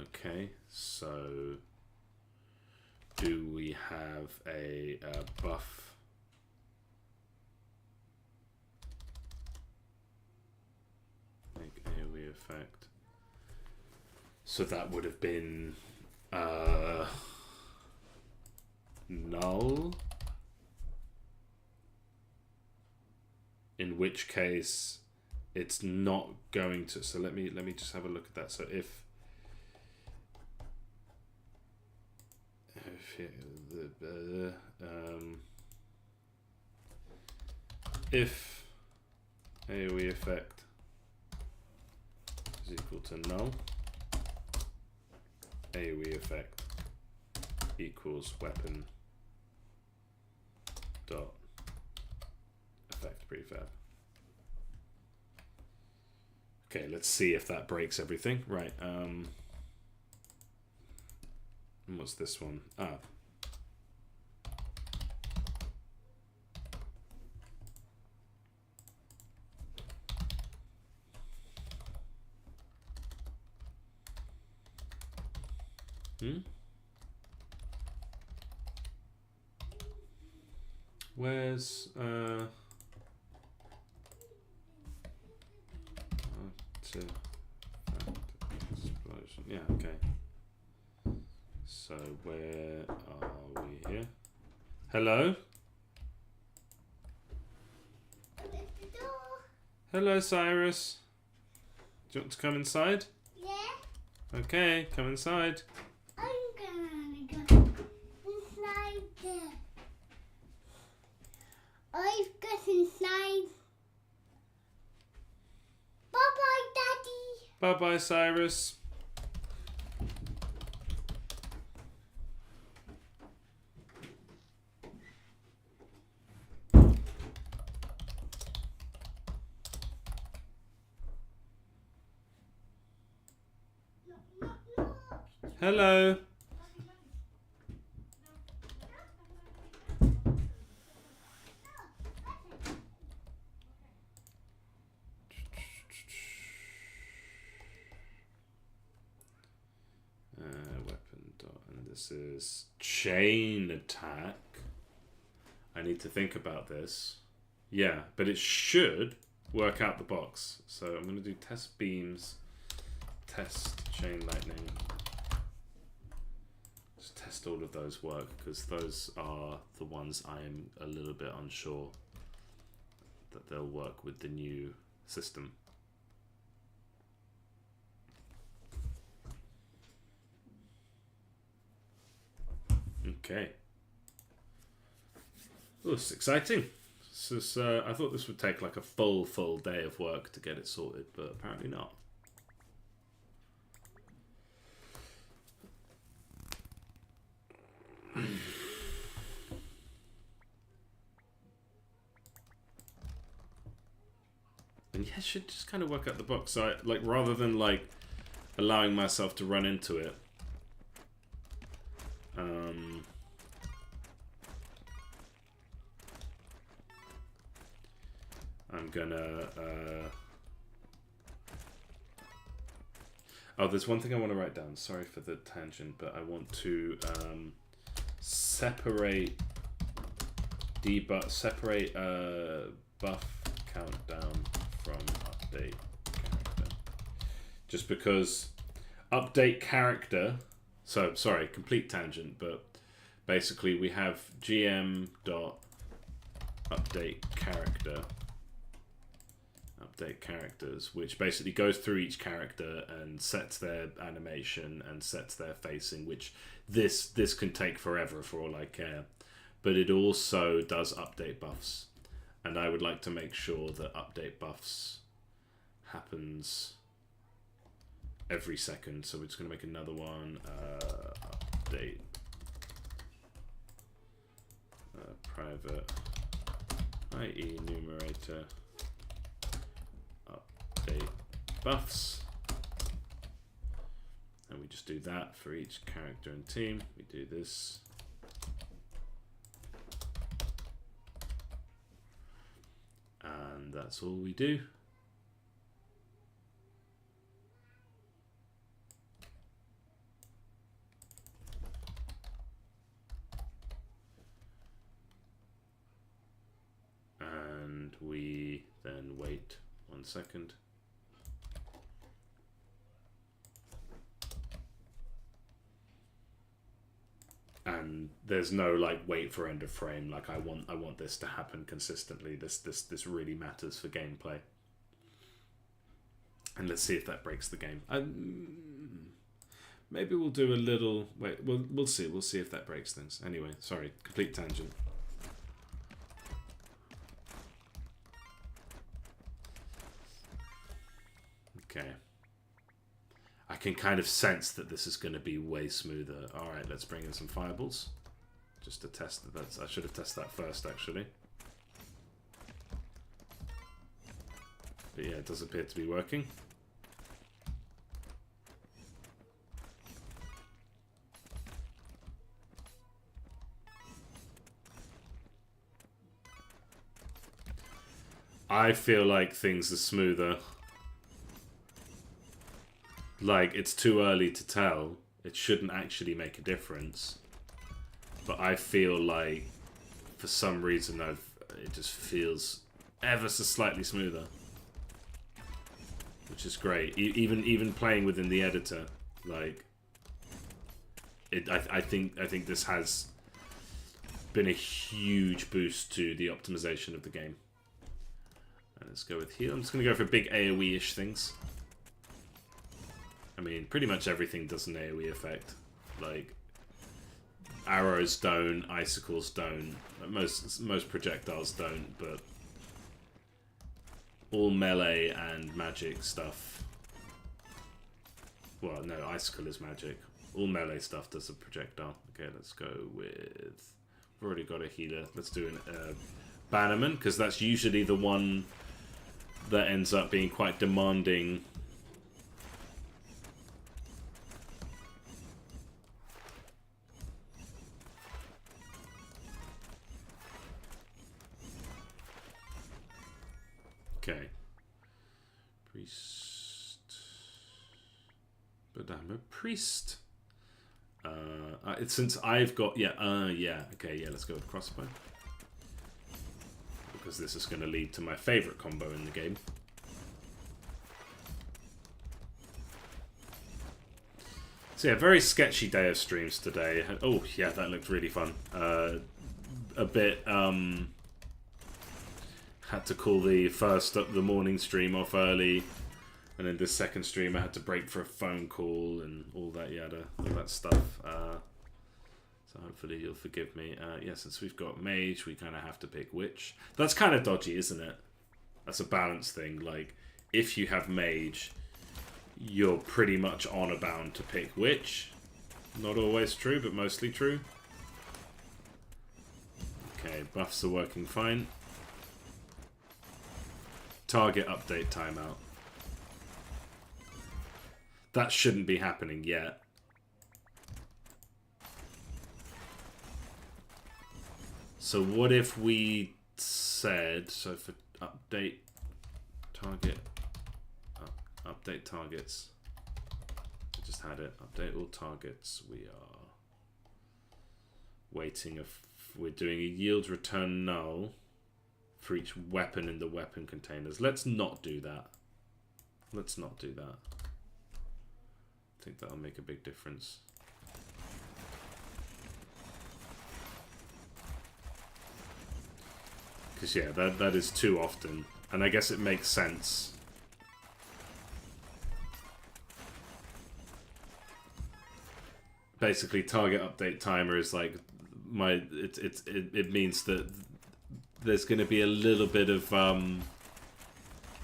S1: Okay, so do we have a buff? Make AoE effect. So that would have been null. In which case, it's not going to. So let me just have a look at that. So if AoE effect is equal to null, AoE effect equals weapon dot pretty fab. Okay, let's see if that breaks everything. Right. What's this one? Ah. Where's explosion? Yeah, okay. So where are we here? Hello? Hello, Cyrus. Do you want to come inside?
S3: Yeah.
S1: Okay, come inside.
S3: I'm gonna go inside there. I've got inside. Bye-bye, Daddy.
S1: Bye-bye, Cyrus. Hello. Weapon dot, and this is chain attack. I need to think about this. Yeah, but it should work out the box. So I'm going to do test beams, test chain lightning. Just test all of those work, because those are the ones I am a little bit unsure that they'll work with the new system. Okay. Oh, it's exciting. This is, I thought this would take like a full day of work to get it sorted, but apparently not. And yeah, I should just kind of work out the box. So I, like, rather than like allowing myself to run into it, I'm gonna oh, there's one thing I want to write down. Sorry for the tangent, but I want to separate buff countdown from update character. Just because update character, so sorry, complete tangent, but basically we have gm dot update characters, which basically goes through each character and sets their animation and sets their facing, which this can take forever for all I care, but it also does update buffs, and I would like to make sure that update buffs happens every second. So we're just going to make another one, update private IE numerator update buffs, and we just do that for each character and team. We do this, and that's all we do. And we then wait 1 second. And there's no like wait for end of frame. Like I want this to happen consistently. This really matters for gameplay. And let's see if that breaks the game. Maybe we'll do a little. Wait, we'll see. We'll see if that breaks things. Anyway, sorry, complete tangent. Okay. I can kind of sense that this is going to be way smoother. All right, let's bring in some fireballs, just to test that. I should have tested that first, actually. But yeah, it does appear to be working. I feel like things are smoother. Like, it's too early to tell. It shouldn't actually make a difference. But I feel like, for some reason, it just feels ever so slightly smoother. Which is great. Even playing within the editor, like, I think this has been a huge boost to the optimization of the game. And let's go with heal. I'm just going to go for big AoE-ish things. I mean, pretty much everything does an AoE effect. Like, arrows don't, icicles don't, most projectiles don't, but all melee and magic stuff. Well, no, icicle is magic. All melee stuff does a projectile. Okay, let's go with... We've already got a healer. Let's do an bannerman, because that's usually the one that ends up being quite demanding. Okay. Priest. But I'm a priest. Since I've got... Yeah, okay, yeah, let's go with crossbow. Because this is going to lead to my favourite combo in the game. So yeah, very sketchy day of streams today. Oh, yeah, that looked really fun. A bit... had to call the morning stream off early, and then this second stream I had to break for a phone call and all that all that stuff. So hopefully you'll forgive me. Yeah, since we've got mage, we kind of have to pick witch. That's kind of dodgy, isn't it? That's a balance thing. Like, if you have mage, you're pretty much honor bound to pick witch. Not always true, but mostly true. Okay, buffs are working fine. Target update timeout. That shouldn't be happening yet. So what if we said, so for update target, update targets, I just had it, update all targets, we are waiting, we're doing a yield return null for each weapon in the weapon containers. Let's not do that. Let's not do that. I think that'll make a big difference. Because yeah, that is too often. And I guess it makes sense. Basically, target update timer is like it means that there's going to be a little bit of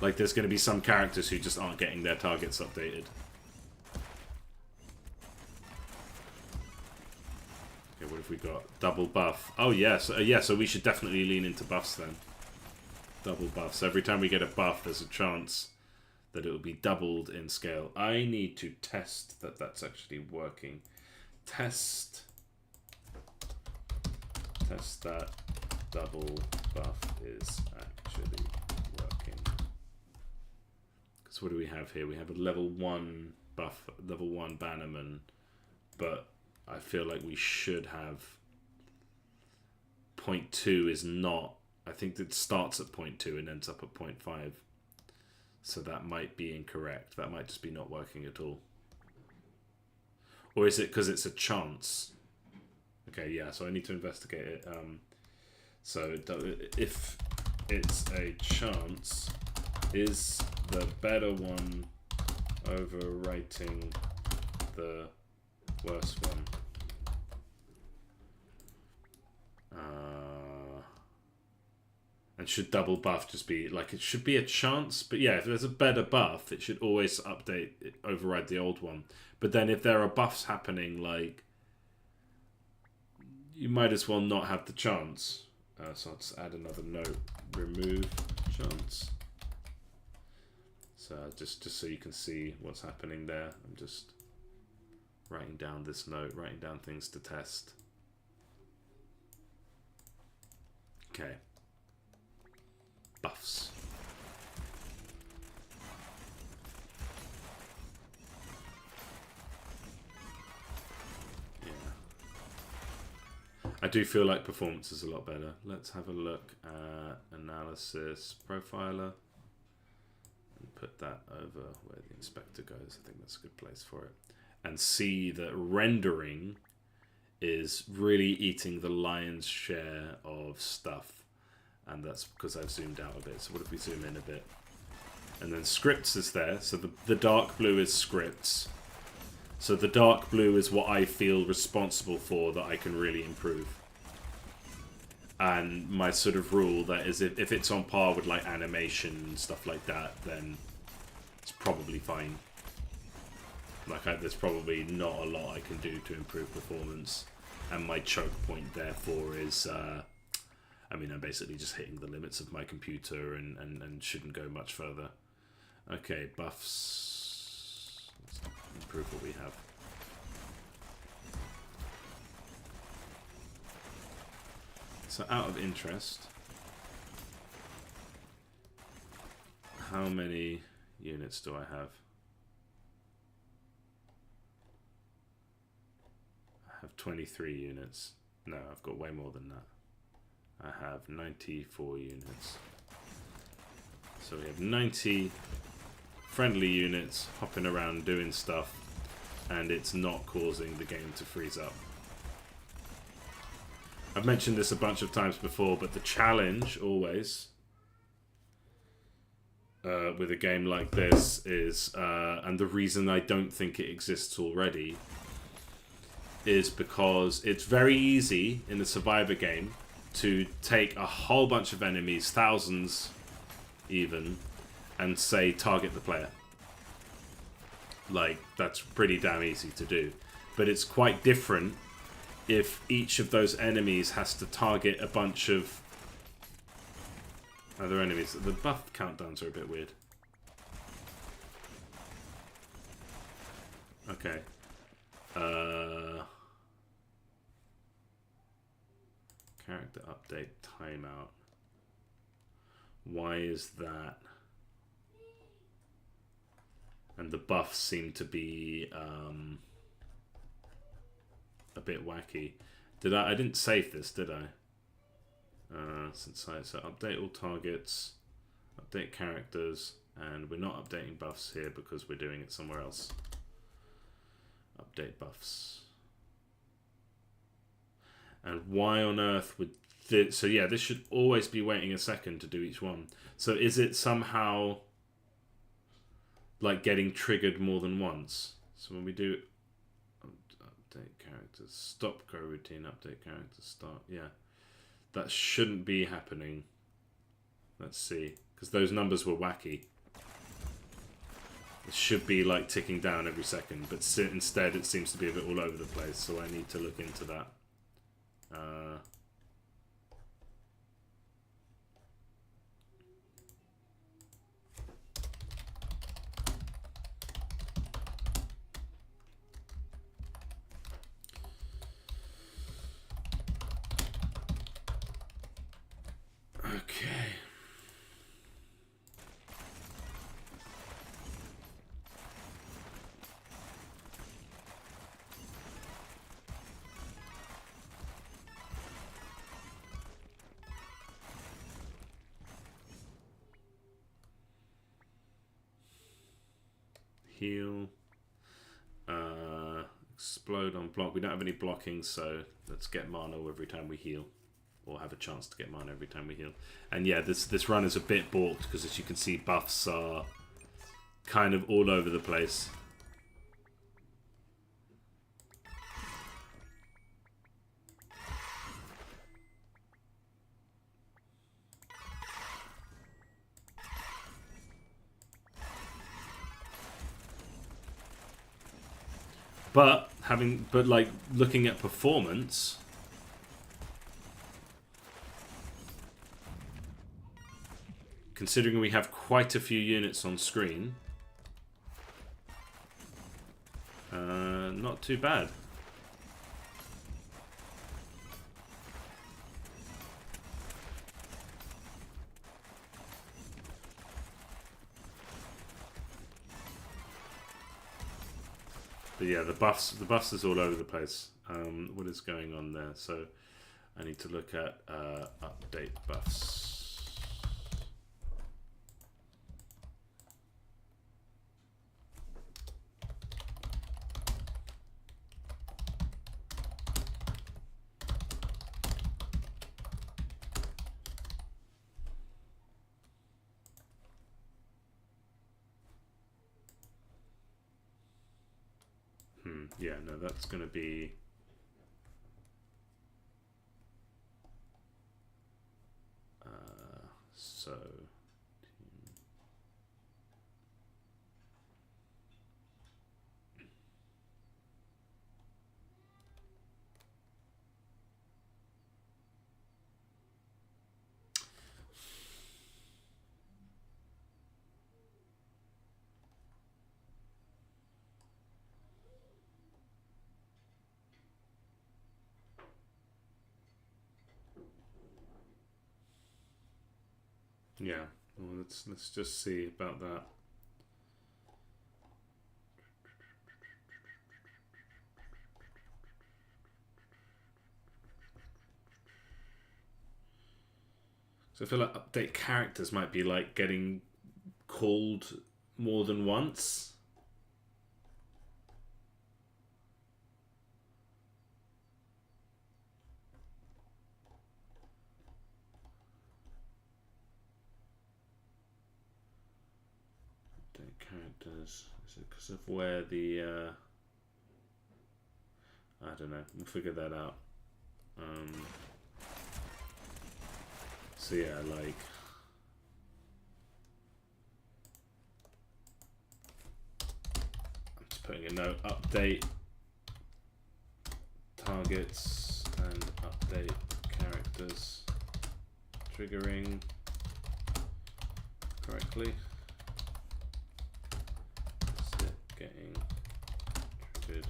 S1: like there's going to be some characters who just aren't getting their targets updated. Okay, what have we got? Double buff. Oh yes, yeah. So we should definitely lean into buffs then. Double buffs. Every time we get a buff, there's a chance that it will be doubled in scale. I need to test that that's actually working. Test that double buff is actually working. Because what do we have here? We have a level 1 buff, level 1 bannerman, but I feel like we should have 0.2 is not. I think it starts at 0.2 and ends up at 0.5. So that might be incorrect. That might just be not working at all. Or is it because it's a chance? Okay, yeah, so I need to investigate it. So if it's a chance, is the better one overwriting the worse one? And should double buff just be like, it should be a chance, but yeah, if there's a better buff, it should always override the old one. But then if there are buffs happening, like, you might as well not have the chance. So I'll just add another note, remove chance. just so you can see what's happening there. I'm just writing down this note, writing down things to test. Okay. Buffs. I do feel like performance is a lot better. Let's have a look at analysis profiler and put that over where the inspector goes. I think that's a good place for it. And see that rendering is really eating the lion's share of stuff. And that's because I've zoomed out a bit. So what if we zoom in a bit? And then scripts is there. So the dark blue is scripts. So the dark blue is what I feel responsible for that I can really improve. And my sort of rule that is if it's on par with like animation and stuff like that, then it's probably fine. Like there's probably not a lot I can do to improve performance. And my choke point therefore is, I mean, I'm basically just hitting the limits of my computer and shouldn't go much further. Okay, buffs. Let's improve what we have. So out of interest, how many units do I have? I have 23 units. No, I've got way more than that. I have 94 units. So we have 90 friendly units hopping around doing stuff, and it's not causing the game to freeze up. I've mentioned this a bunch of times before, but the challenge always with a game like this is, and the reason I don't think it exists already, is because it's very easy in a survivor game to take a whole bunch of enemies, thousands even, and say target the player. Like, that's pretty damn easy to do. But it's quite different if each of those enemies has to target a bunch of other enemies. The buff countdowns are a bit weird. Okay. Character update timeout. Why is that? And the buffs seem to be a bit wacky. I didn't save this, did I? So update all targets, update characters, and we're not updating buffs here because we're doing it somewhere else. Update buffs. And why on earth would this? So yeah, this should always be waiting a second to do each one. So is it somehow like getting triggered more than once? So when we do update characters, stop go routine, update characters, start, yeah. That shouldn't be happening. Let's see, because those numbers were wacky. It should be like ticking down every second, but instead it seems to be a bit all over the place, so I need to look into that. Okay. Heal. Explode on block. We don't have any blocking, so let's get mana every time we heal. Or have a chance to get mana every time we heal. And yeah, this run is a bit balked because, as you can see, buffs are kind of all over the place. But like looking at performance, considering we have quite a few units on screen, not too bad. But yeah, the buffs is all over the place. What is going on there? So I need to look at update buffs. Yeah, no, that's going to be... so... Yeah, well, let's just see about that. So I feel like update characters might be like getting called more than once. Characters, is it because of where the I don't know, we'll figure that out. So yeah, like I'm just putting a note, update targets and update characters triggering correctly. Getting triggered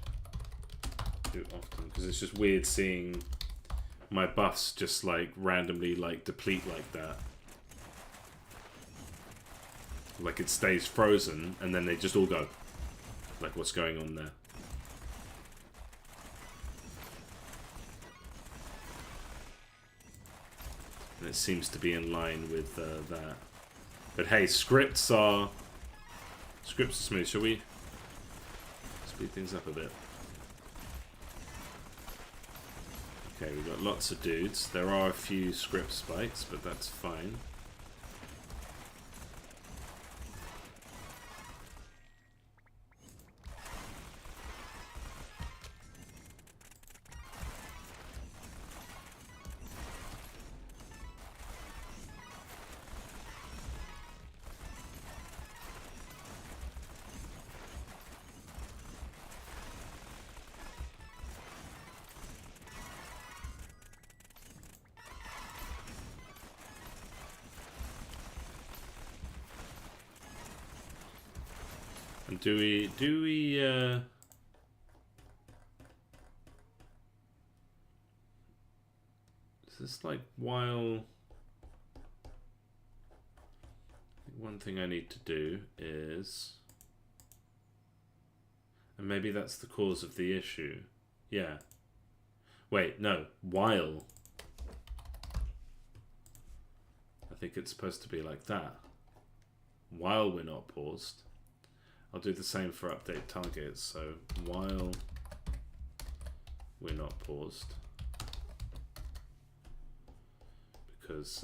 S1: too often, because it's just weird seeing my buffs just like randomly like deplete like that. Like it stays frozen and then they just all go. Like, what's going on there? And it seems to be in line with that. But hey, scripts are smooth. Shall we speed things up a bit? Okay, we've got lots of dudes. There are a few script spikes, but that's fine. Do we is this like while one thing I need to do is, and maybe that's the cause of the issue. Yeah. Wait, no, while. I think it's supposed to be like that. While we're not paused. I'll do the same for update targets, so while we're not paused, because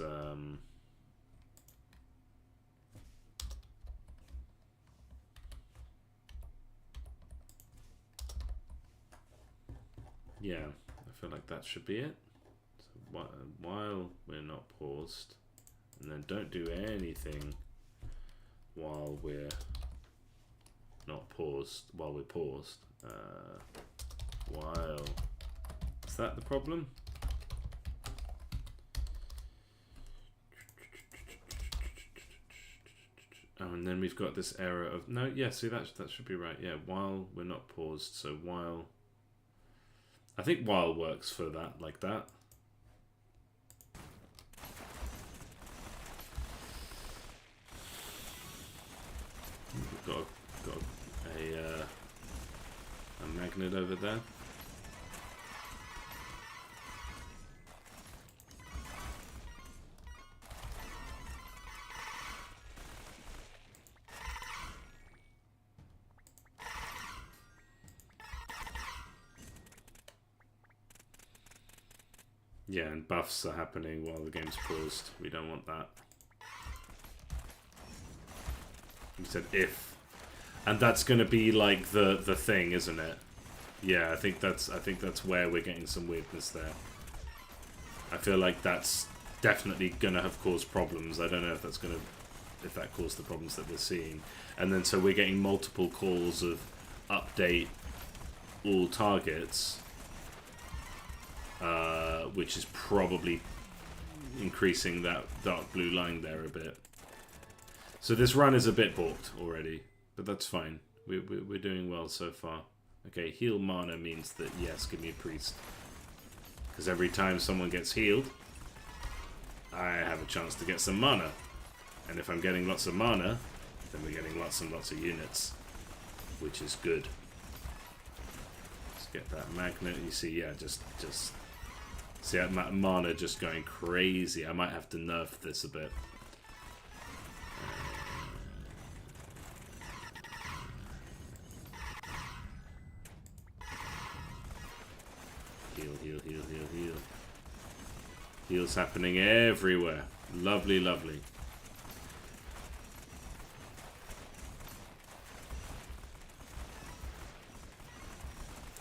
S1: yeah, I feel like that should be it. So while we're not paused, and then don't do anything while we're not paused, while we're paused. While. Is that the problem? Oh, and then we've got this error of no. Yeah, see that should be right. Yeah, while we're not paused. So while. I think while works for that like that. We've got a magnet over there. Yeah, and buffs are happening while the game's paused. We don't want that. You said if, and that's going to be like the thing, isn't it? Yeah, I think that's where we're getting some weirdness there. I feel like that's definitely going to have caused problems. I don't know if that caused the problems that we're seeing. And then so we're getting multiple calls of update all targets. Which is probably increasing that dark blue line there a bit. So this run is a bit balked already, but that's fine. We're doing well so far. Okay, heal mana means that, yes, give me a priest. Because every time someone gets healed, I have a chance to get some mana. And if I'm getting lots of mana, then we're getting lots and lots of units, which is good. Let's get that magnet. You see, yeah, just see that mana just going crazy. I might have to nerf this a bit. Heal. Heals happening everywhere. Lovely, lovely.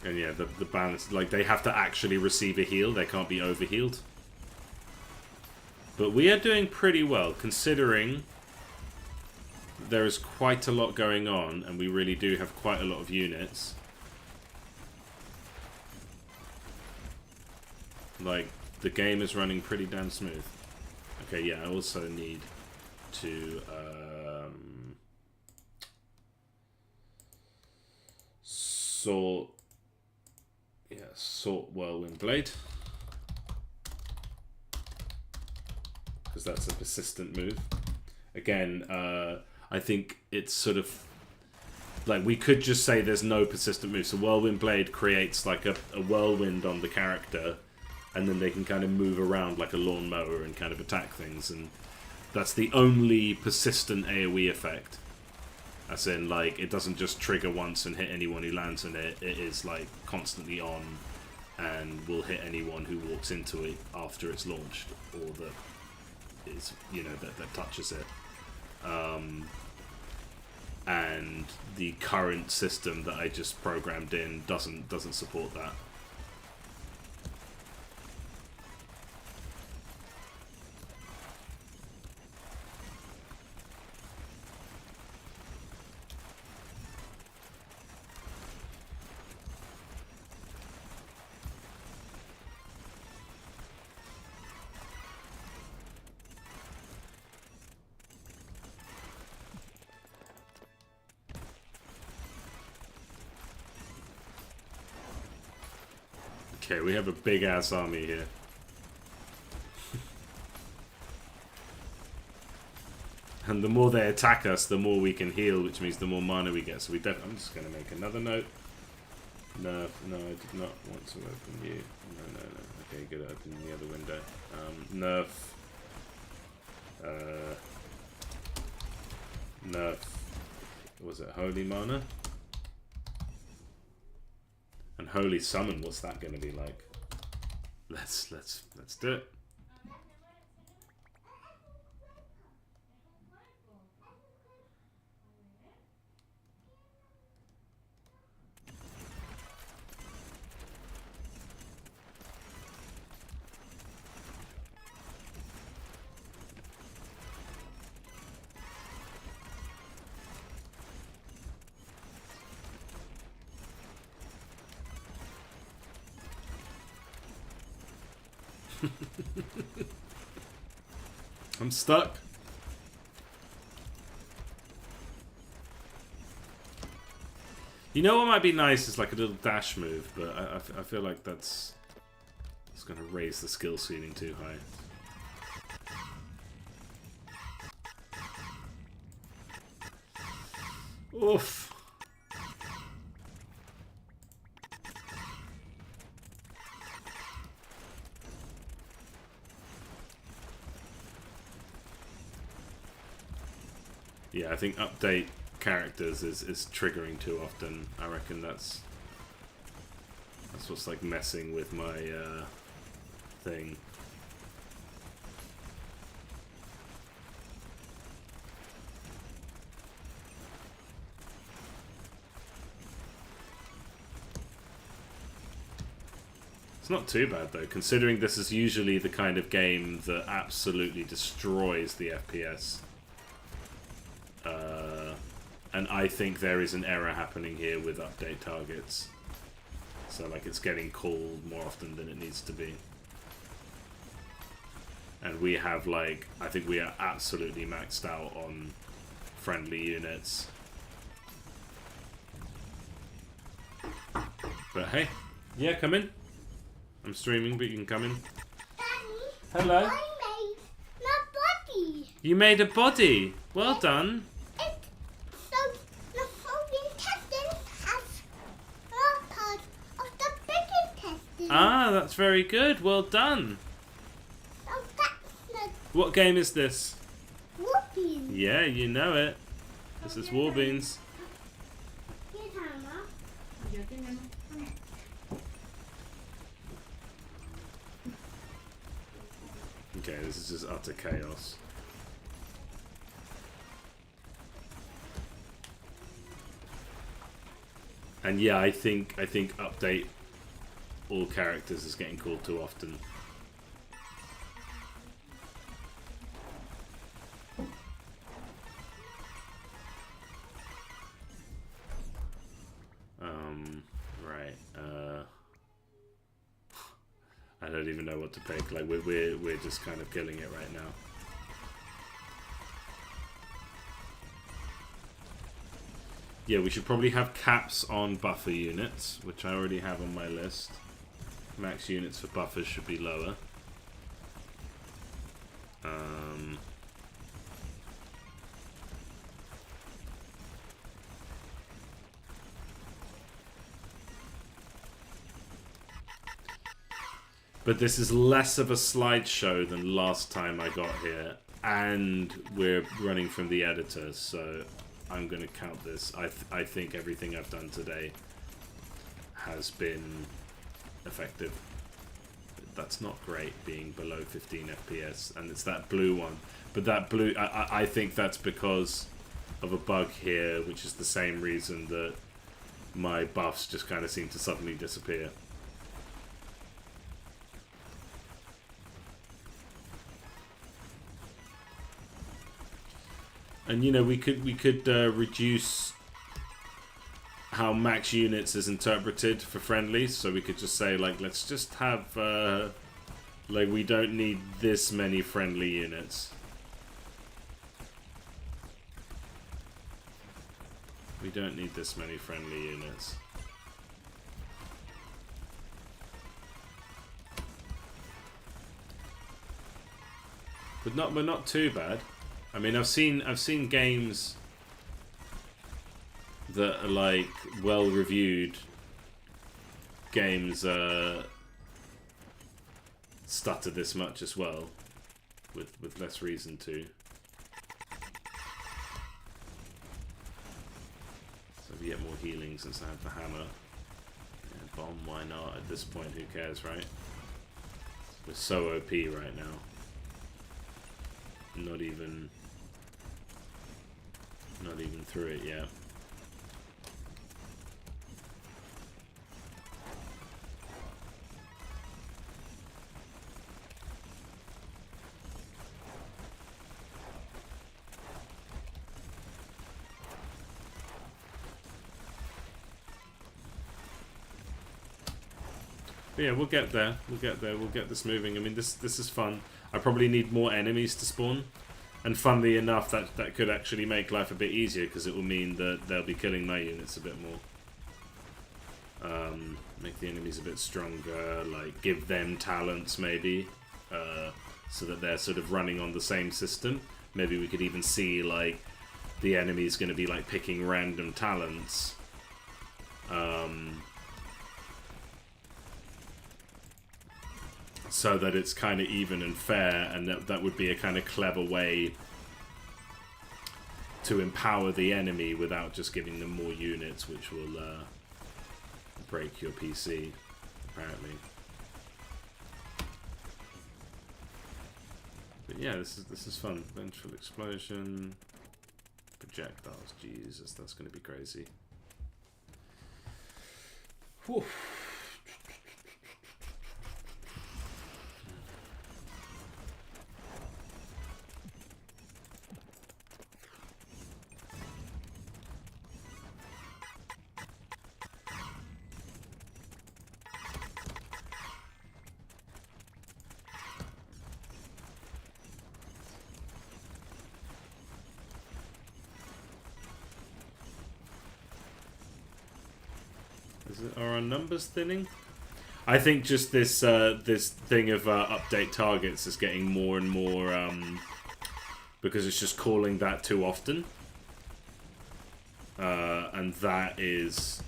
S1: And yeah, the balance, like, they have to actually receive a heal. They can't be overhealed. But we are doing pretty well, considering there is quite a lot going on, and we really do have quite a lot of units. Like, the game is running pretty damn smooth. Okay, yeah, I also need to sort Whirlwind Blade, because that's a persistent move. Again, I think it's sort of like, we could just say there's no persistent move. So Whirlwind Blade creates like a whirlwind on the character, and then they can kind of move around like a lawnmower and kind of attack things, and that's the only persistent AoE effect. As in, like, it doesn't just trigger once and hit anyone who lands in it. It is, like, constantly on and will hit anyone who walks into it after it's launched, or that is, you know, that touches it. And the current system that I just programmed in doesn't support that. Okay, we have a big-ass army here. And the more they attack us, the more we can heal, which means the more mana we get. So we I'm just going to make another note. No, I did not want to open you. No. Okay, good, open the other window. Nerf. Nerf. Was it Holy Mana? And Holy Summon, what's that going to be like? Let's do it. I'm stuck. You know what might be nice is like a little dash move, but I feel like it's going to raise the skill ceiling too high. Oof. Yeah, I think update characters is triggering too often. I reckon that's what's like messing with my thing. It's not too bad though, considering this is usually the kind of game that absolutely destroys the FPS. And I think there is an error happening here with update targets. So like it's getting called more often than it needs to be. And we have like, I think we are absolutely maxed out on friendly units. But hey, yeah, come in. I'm streaming, but you can come in.
S3: Daddy,
S1: Hello.
S3: I made my body.
S1: You made a body. Well done.
S3: So the whole intestine has a part of the big intestine.
S1: Ah, that's very good. Well done.
S3: So that's
S1: What game is this?
S3: the whooping.
S1: Yeah, you know it. This is Warbeans.
S3: Here's Hannah.
S2: Yo tenemos.
S1: Okay, this is just utter chaos. And yeah, I think update all characters is getting called too often. Right. I don't even know what to pick. Like we're just kind of killing it right now. Yeah, we should probably have caps on buffer units, which I already have on my list. Max units for buffers should be lower. But this is less of a slideshow than last time I got here, and we're running from the editor, so I'm going to count this. I think everything I've done today has been effective. That's not great, being below 15 FPS, and it's that blue one. But that blue, I think that's because of a bug here, which is the same reason that my buffs just kind of seem to suddenly disappear. And you know, we could reduce how max units is interpreted for friendlies, so we could just say like, let's just have like we don't need this many friendly units. We don't need this many friendly units. But not too bad. I mean, I've seen games that are like well-reviewed games stutter this much as well, with less reason to. So we get more healing since I have the hammer. Yeah, bomb, why not? At this point, who cares, right? We're so OP right now. Not even through it yet. But yeah, we'll get there. We'll get there. We'll get this moving. I mean, this is fun. I probably need more enemies to spawn. And funnily enough, that could actually make life a bit easier, because it will mean that they'll be killing my units a bit more. Make the enemies a bit stronger, like give them talents maybe, so that they're sort of running on the same system. Maybe we could even see like the enemy's going to be like picking random talents. So that it's kind of even and fair, and that would be a kind of clever way to empower the enemy without just giving them more units, which will break your PC, apparently. But yeah, this is fun. Vengeful explosion, projectiles. Jesus, that's going to be crazy. Whew. Are our numbers thinning? I think just this this thing of update targets is getting more and more because it's just calling that too often, and that is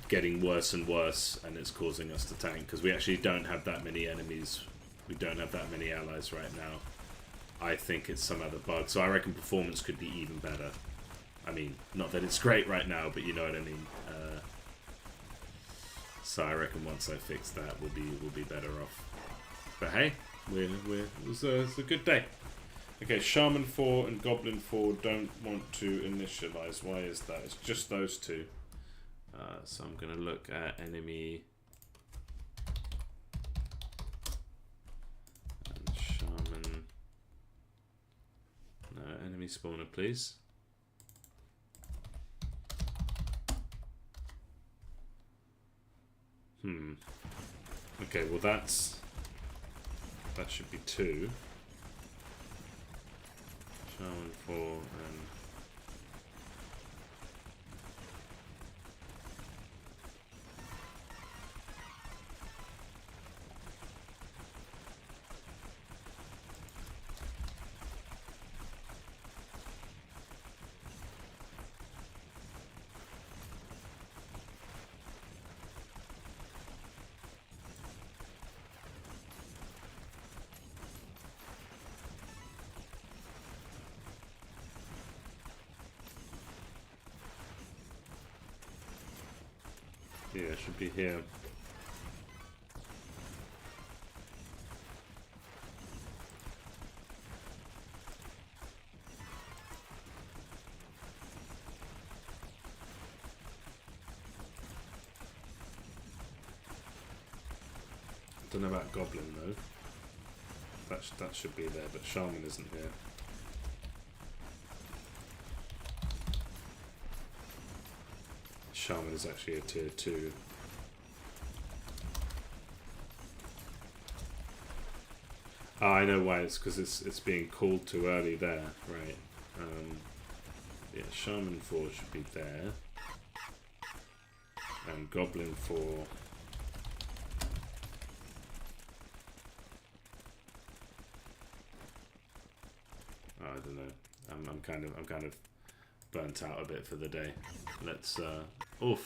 S1: getting worse and worse, and it's causing us to tank because we actually don't have that many enemies. We don't have that many allies right now. I think it's some other bug, so I reckon performance could be even better. I mean, not that it's great right now, but you know what I mean. So I reckon once I fix that, we'll be better off. But hey, it was a good day. Okay, Shaman 4 and Goblin 4 don't want to initialize. Why is that? It's just those two. So I'm gonna look at enemy and Shaman. No, enemy spawner, please. Okay, well that should be 2. Shaman 4 and yeah, it should be here. Don't know about Goblin though. That should be there, but Shaman isn't here. Shaman is actually a tier 2. Oh, I know why. It's because it's being called too early there, right? Yeah, Shaman 4 should be there, and Goblin 4. Oh, I don't know. I'm kind of burnt out a bit for the day. Let's oof.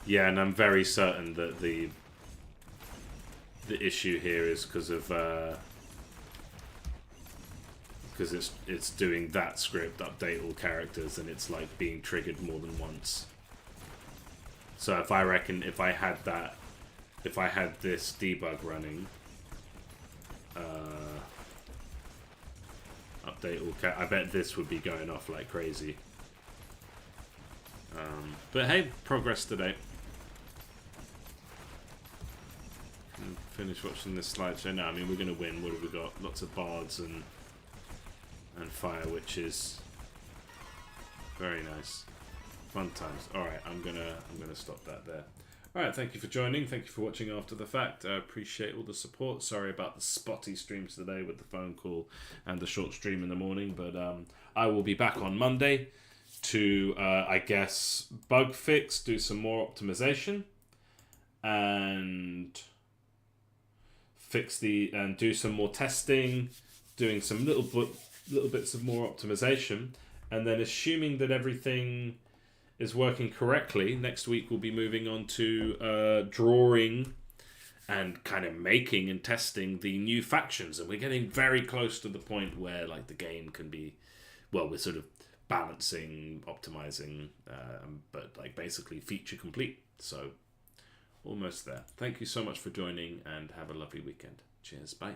S1: Yeah, and I'm very certain that the issue here is because of because it's doing that script, update all characters, and it's like being triggered more than once. So if I had this debug running, update all I bet this would be going off like crazy. But hey, progress today. Finish watching this slideshow now. I mean, we're gonna win. What have we got? Lots of bards and fire witches. Very nice. Fun times. All right, I'm gonna stop that there. All right, thank you for joining. Thank you for watching after the fact. I appreciate all the support. Sorry about the spotty streams today with the phone call and the short stream in the morning, but I will be back on Monday to, I guess, bug fix, do some more optimization, and do some more testing, doing some little bits of more optimization, and then assuming that everything is working correctly, next week we'll be moving on to drawing and kind of making and testing the new factions, and we're getting very close to the point where like the game can be, well, we're sort of balancing, optimizing, but like basically feature complete. So almost there. Thank you so much for joining, and have a lovely weekend. Cheers, bye.